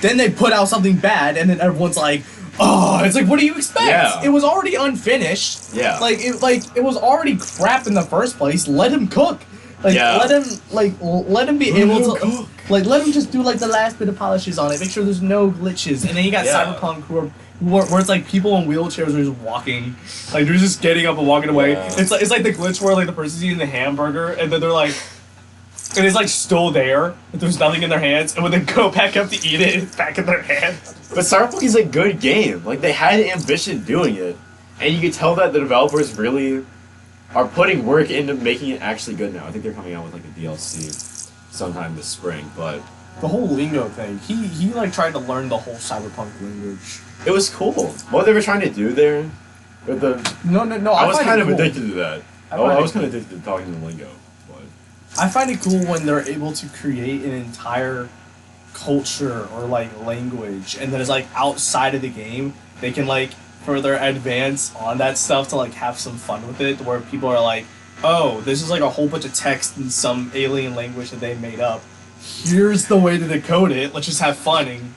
then they put out something bad, and then everyone's like, oh, it's like, what do you expect? Yeah. It was already unfinished. Yeah. It was already crap in the first place. Let him cook. Let him be able to cook. let him just do like the last bit of polishes on it. Make sure there's no glitches. And then you got Cyberpunk where it's like people in wheelchairs are just walking, like they're just getting up and walking away. Yeah. It's like the glitch where like the person's eating the hamburger and then they're like, and it's like still there, but there's nothing in their hands, and when they go back up to eat it, it's back in their hand. But Cyberpunk is a good game. Like, they had ambition doing it, and you could tell that the developers really are putting work into making it actually good now. I think they're coming out with like a DLC sometime this spring, but the whole lingo thing, he like tried to learn the whole Cyberpunk language. it was cool. What they were trying to do there with the No. I was kind of cool. addicted to that. I was kind of addicted to talking to the lingo. I find it cool when they're able to create an entire culture or like language, and then it's like outside of the game they can like further advance on that stuff to like have some fun with it, where people are like, oh, this is like a whole bunch of text in some alien language that they made up. Here's the way to decode it. Let's just have fun. And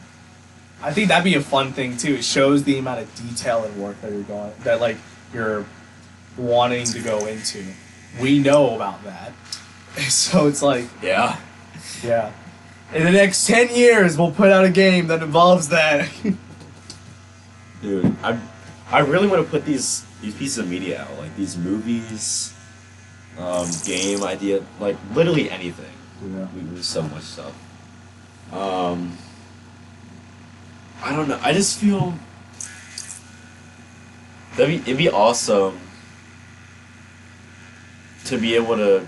I think that'd be a fun thing too. It shows the amount of detail and work that you're wanting to go into. We know about that. So it's like, Yeah. in the next 10 years, we'll put out a game that involves that. Dude, I really want to put these pieces of media out, like these movies, game idea, like literally anything. Yeah. We do so much stuff. I don't know. I just feel it'd be awesome to be able to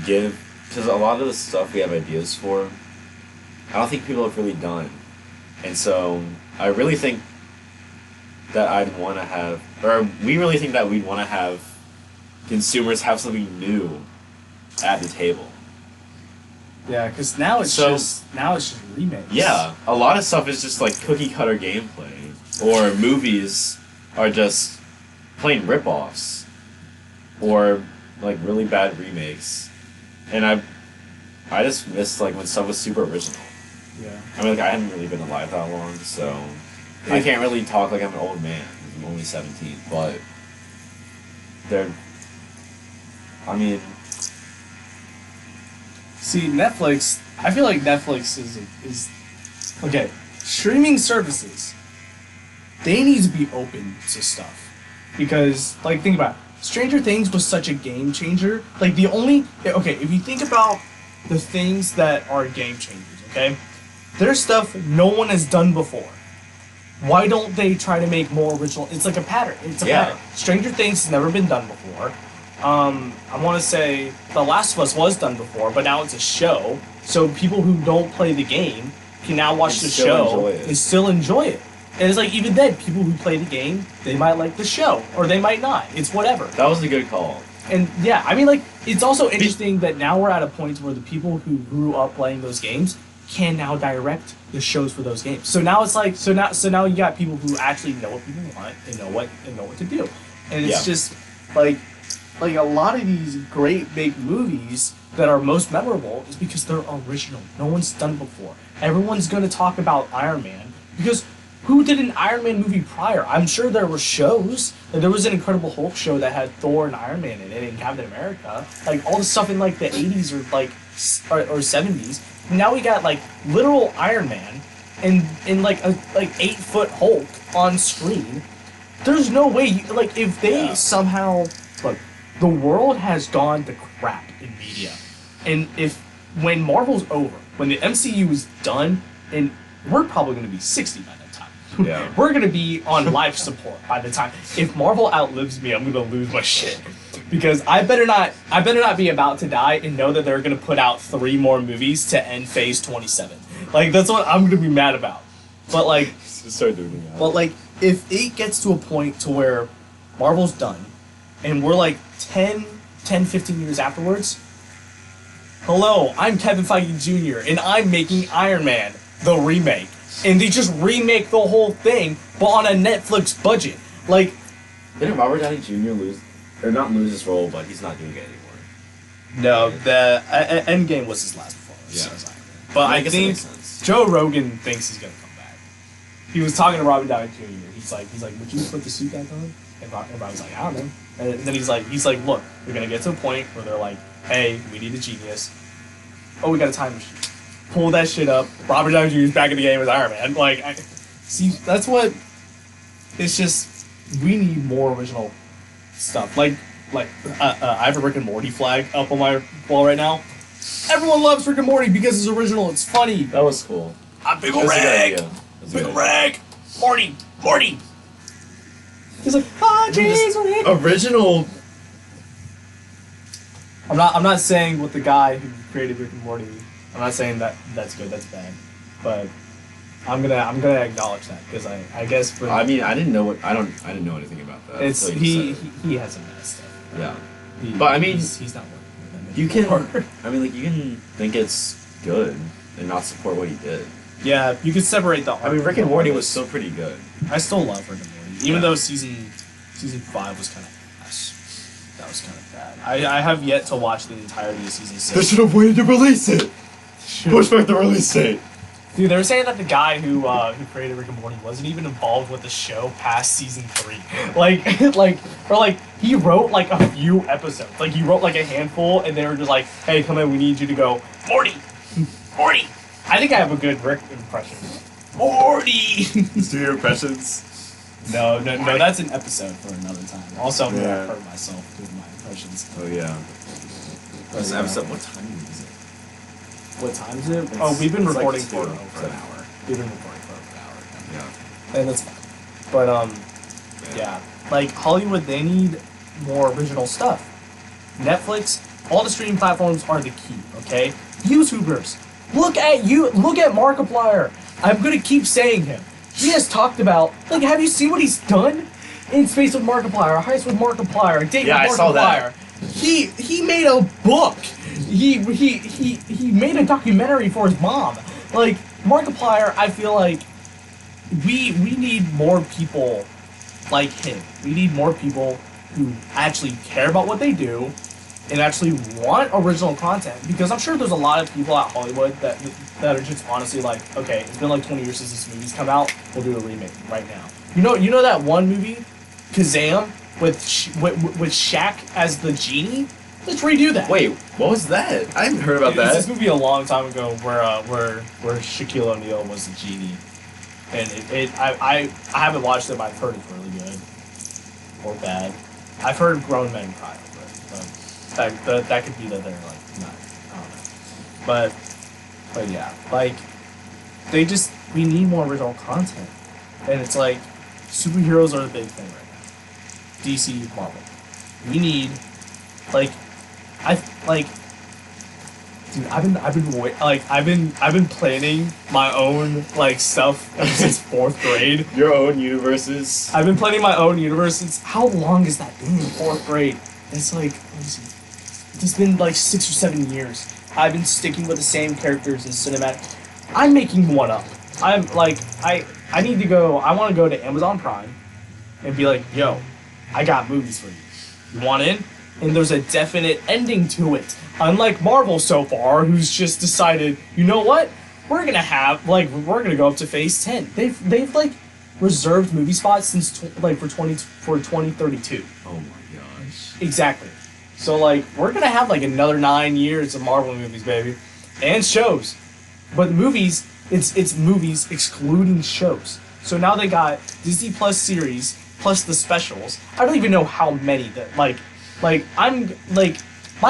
give, because a lot of the stuff we have ideas for, I don't think people have really done, and so I really think that I'd want to have, or we really think that we'd want to have consumers have something new at the table. Yeah, because now it's just remakes. Yeah, a lot of stuff is just like cookie cutter gameplay, or movies are just plain rip-offs, or like really bad remakes. And I just miss like when stuff was super original. Yeah. I mean, like, I haven't really been alive that long, so I can't really talk like I'm an old man. I'm only 17, but I mean, see, Netflix. I feel like Netflix is okay. Streaming services, they need to be open to stuff, because like think about it. Stranger Things was such a game changer. Like if you think about the things that are game changers, okay, there's stuff no one has done before. Why don't they try to make more original? It's like a pattern. It's a pattern. Stranger Things has never been done before. I want to say The Last of Us was done before, but now it's a show. So people who don't play the game can now watch the show and still enjoy it. And it's like, even then, people who play the game, they might like the show, or they might not. It's whatever. that was a good call. And yeah, I mean, like, it's also interesting that now we're at a point where the people who grew up playing those games can now direct the shows for those games. So now it's like, so now you got people who actually know what people want and know what to do. And it's just like a lot of these great big movies that are most memorable is because they're original. No one's done before. Everyone's going to talk about Iron Man because who did an Iron Man movie prior? I'm sure there were shows. Like, there was an Incredible Hulk show that had Thor and Iron Man in it, and Captain America. Like, all the stuff in, like, the 80s or 70s. Now we got, like, literal Iron Man and like, a 8-foot Hulk on screen. There's no way, if they somehow... Look, the world has gone to crap in media. And when Marvel's over, when the MCU is done, and we're probably going to be 60 by then. We're gonna be on life support by the time. If Marvel outlives me, I'm gonna lose my shit. Because I better not be about to die and know that they're gonna put out 3 more movies to end Phase 27. Like that's what I'm gonna be mad about. But like, start doing that. but like, if it gets to a point to where Marvel's done, and we're like 10, 15 years afterwards. Hello, I'm Kevin Feige Jr. and I'm making Iron Man, the remake. And they just remake the whole thing, but on a Netflix budget. Like, didn't Robert Downey Jr. not lose his role, but he's not doing it anymore. no, the Endgame was his last performance. Yeah. As Iron Man. But I guess that think makes sense. Joe Rogan thinks he's gonna come back. He was talking to Robert Downey Jr. He's like, would you put the suit back on? And Rob's like, I don't know. And then he's like, look, we're gonna get to a point where they're like, hey, we need a genius. Oh, we got a time machine. Pull that shit up. Robert Downey Jr. is back in the game as Iron Man. Like, see, that's what. It's just we need more original stuff. I have a Rick and Morty flag up on my wall right now. Everyone loves Rick and Morty because it's original. It's funny. That was cool. I'm Big ol' Rag. Big ol' Rag. Morty. He's like, jeez, Rick. Original. I'm not saying what the guy who created Rick and Morty. I'm not saying that that's good. That's bad. But I'm gonna acknowledge that because I guess for I mean I didn't know anything about that. it's so he has some bad stuff. Yeah. But I mean he's not working with them you can anymore. I mean like you can think it's good and not support what he did. Yeah, you could separate the art. I mean Rick and from the Morty artist. was still pretty good. I still love Rick and Morty, even though season 5 was kind of ass. That was kind of bad. I have yet to watch the entirety of season 6. They should have waited to release it. Push back the release date. Dude, they were saying that the guy who created Rick and Morty wasn't even involved with the show past season 3. Like he wrote like a few episodes. Like he wrote like a handful, and they were just like, "Hey, come in, we need you to go, Morty." I think I have a good Rick impression. Morty. Let's do your impressions. No, that's an episode for another time. Also, I'm Yeah. gonna hurt myself doing my impressions. Oh yeah. This Yeah. episode. What time is it? What time is it? We've been it's like recording 2 for an for an hour. We've been recording for an hour. Yeah. And that's fine. But yeah. Like Hollywood, they need more original stuff. Netflix, all the streaming platforms are the key. Okay, YouTubers, look at Markiplier. I'm gonna keep saying him. He has talked about like, have you seen what he's done in Space with Markiplier, Heist with Markiplier, Date with Markiplier? I saw that. He made a book. He made a documentary for his mom. Like Markiplier, I feel like we need more people like him. We need more people who actually care about what they do and actually want original content. Because I'm sure there's a lot of people at Hollywood that are just honestly like, okay, it's been like 20 years since this movie's come out. We'll do a remake right now. You know that one movie, Kazam, with Shaq as the genie? Let's redo that. Wait, what was that? I haven't heard about It's that. this movie a long time ago where Shaquille O'Neal was the genie, and I haven't watched it, but I've heard it's really good or bad. I've heard grown men cry over it, but that could be that they're like not. I don't know, but yeah, like we need more original content, and it's like superheroes are the big thing right now. DC, Marvel. We need dude, I've been planning my own like stuff ever since 4th grade. Your own universes. I've been planning my own universe since how long has that been in 4th grade? It's like let me see. It's been like 6 or 7 years. I've been sticking with the same characters in cinematic. I'm making one up. I'm like I need to go. I want to go to Amazon Prime and be like, yo, I got movies for you. You want in? And there's a definite ending to it. Unlike Marvel so far, who's just decided, you know what? We're gonna go up to Phase 10. They've like reserved movie spots since for 2032. Oh my gosh. Exactly. So like we're gonna have like another 9 years of Marvel movies, baby, and shows. But movies, it's movies excluding shows. So now they got Disney Plus series plus the specials. I don't even know how many that my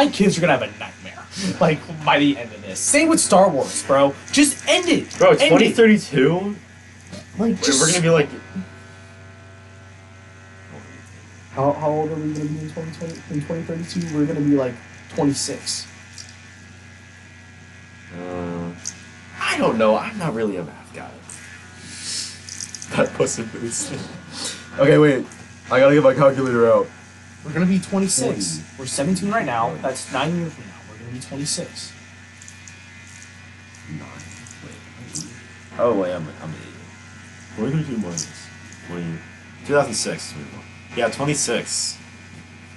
kids are gonna have a nightmare like by the end of this. Same with Star Wars, bro. Just end it, Bro, End 2032? Like We're gonna be like... How old are we gonna be in 2020? In 2032, we're gonna be like 26. I don't know. I'm not really a math guy. That Puss in Boots. Okay, wait. I gotta get my calculator out. We're gonna be 26. We're 17 right now. That's 9 years from now. We're gonna be 26. 9. Wait. Oh wait, I'm 8. What are you gonna do minus 20? 2006. Yeah, 26.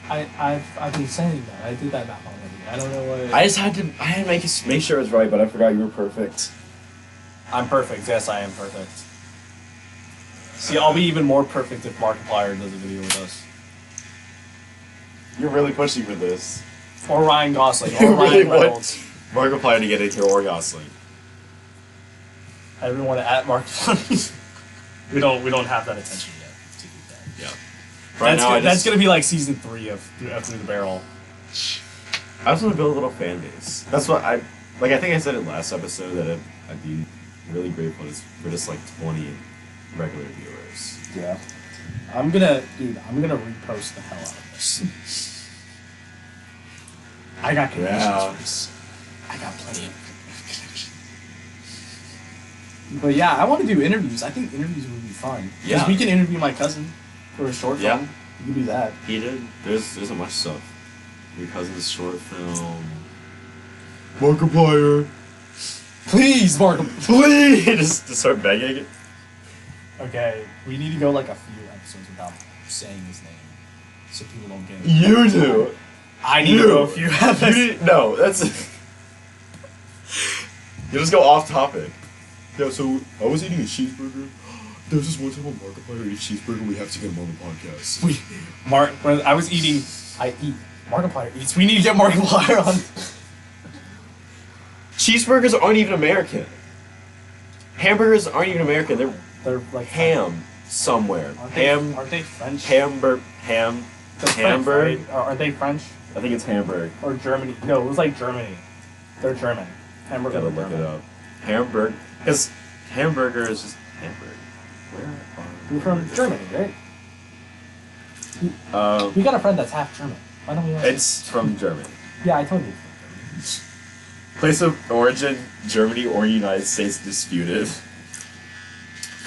I've been saying that. I did that math already. I don't know what. I had to make sure it was right, but I forgot you were perfect. I'm perfect. Yes, I am perfect. See, I'll be even more perfect if Markiplier does a video with us. You're really pushing for this. Or Ryan Gosling. Or You Ryan really Reynolds. want Markiplier to get in here or Gosling. I don't want to at Markiplier. we don't have that attention yet to do that. Yeah. Right now, that's gonna be like season 3 of Through the Barrel. I just want to build a little fan base. That's what I think I said it last episode that I'd be really grateful for just like 20 regular viewers. Yeah. I'm gonna repost the hell out of this. I got connections. I got plenty of connections. But yeah, I want to do interviews. I think interviews would be fun. Yeah. Because we can interview my cousin for a short film. Yeah. We can do that. He did. There's a much stuff. Your cousin's short film. Markiplier. Please, Markiplier. Please! Just start begging it. Okay, we need to go like a few episodes without saying his name, so people don't get it. You do. I need to go a few episodes. No, that's. You just go off topic. Yeah, so I was eating a cheeseburger. There was this one time when Markiplier ate a cheeseburger. We have to get him on the podcast. When I was eating, Markiplier eats. We need to get Markiplier on. Cheeseburgers aren't even American. Hamburgers aren't even American. They're like ham somewhere. Aren't they French? Hamburg. Hamburg. Are they French? I think it's Hamburg. Or Germany? No, it was like Germany. They're German. Hamburger. Gotta look it up. Hamburg. Because hamburger is just Hamburg. Where are You're from Germany, right? We got a friend that's half German. Why don't we ask It's from Germany. Yeah, I told you. Place of origin, Germany or United States disputed.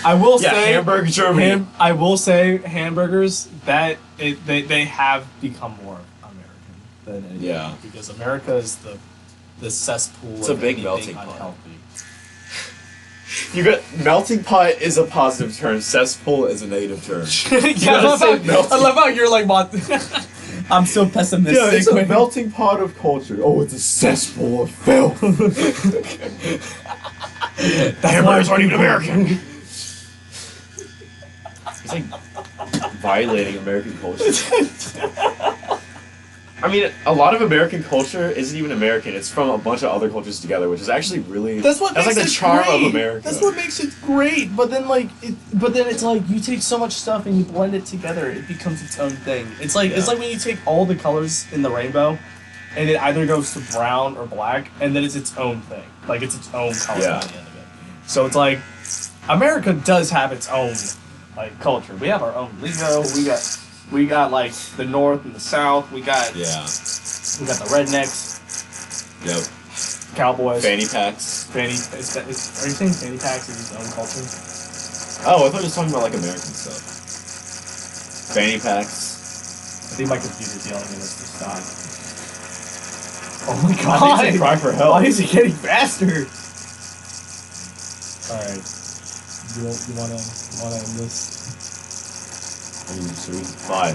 I will Yeah, say Hamburg, Germany. I will say hamburgers they have become more American than anything. Yeah. Because America is the cesspool. It's of a big anything melting pot. unhealthy. You got melting pot is a positive term. Cesspool is a negative term. Yeah, I love how you're like, I'm so pessimistic. Yeah, it's a melting pot of culture. Oh, it's a cesspool of filth. Hamburgers aren't even American. It's like violating American culture. I mean, a lot of American culture isn't even American. It's from a bunch of other cultures together, which is actually really That's like makes the it charm great. of America. That's what makes it great. But then it's like you take so much stuff and you blend it together. It becomes its own thing. It's like when you take all the colors in the rainbow, and it either goes to brown or black, and then it's its own thing. Like it's its own color Yeah. at the end of it. So it's like America does have its own like culture. We have our own lingo. We got like the North and the South. We got the rednecks. Yep. Cowboys. Fanny packs. Are you saying fanny packs is its own culture? Oh, I thought you were talking about like American stuff. Fanny packs. I think my computer's yelling at us to stop. Oh my god! I think it's a cry for help. Why is it getting faster? Alright. You wanna end this? Bye.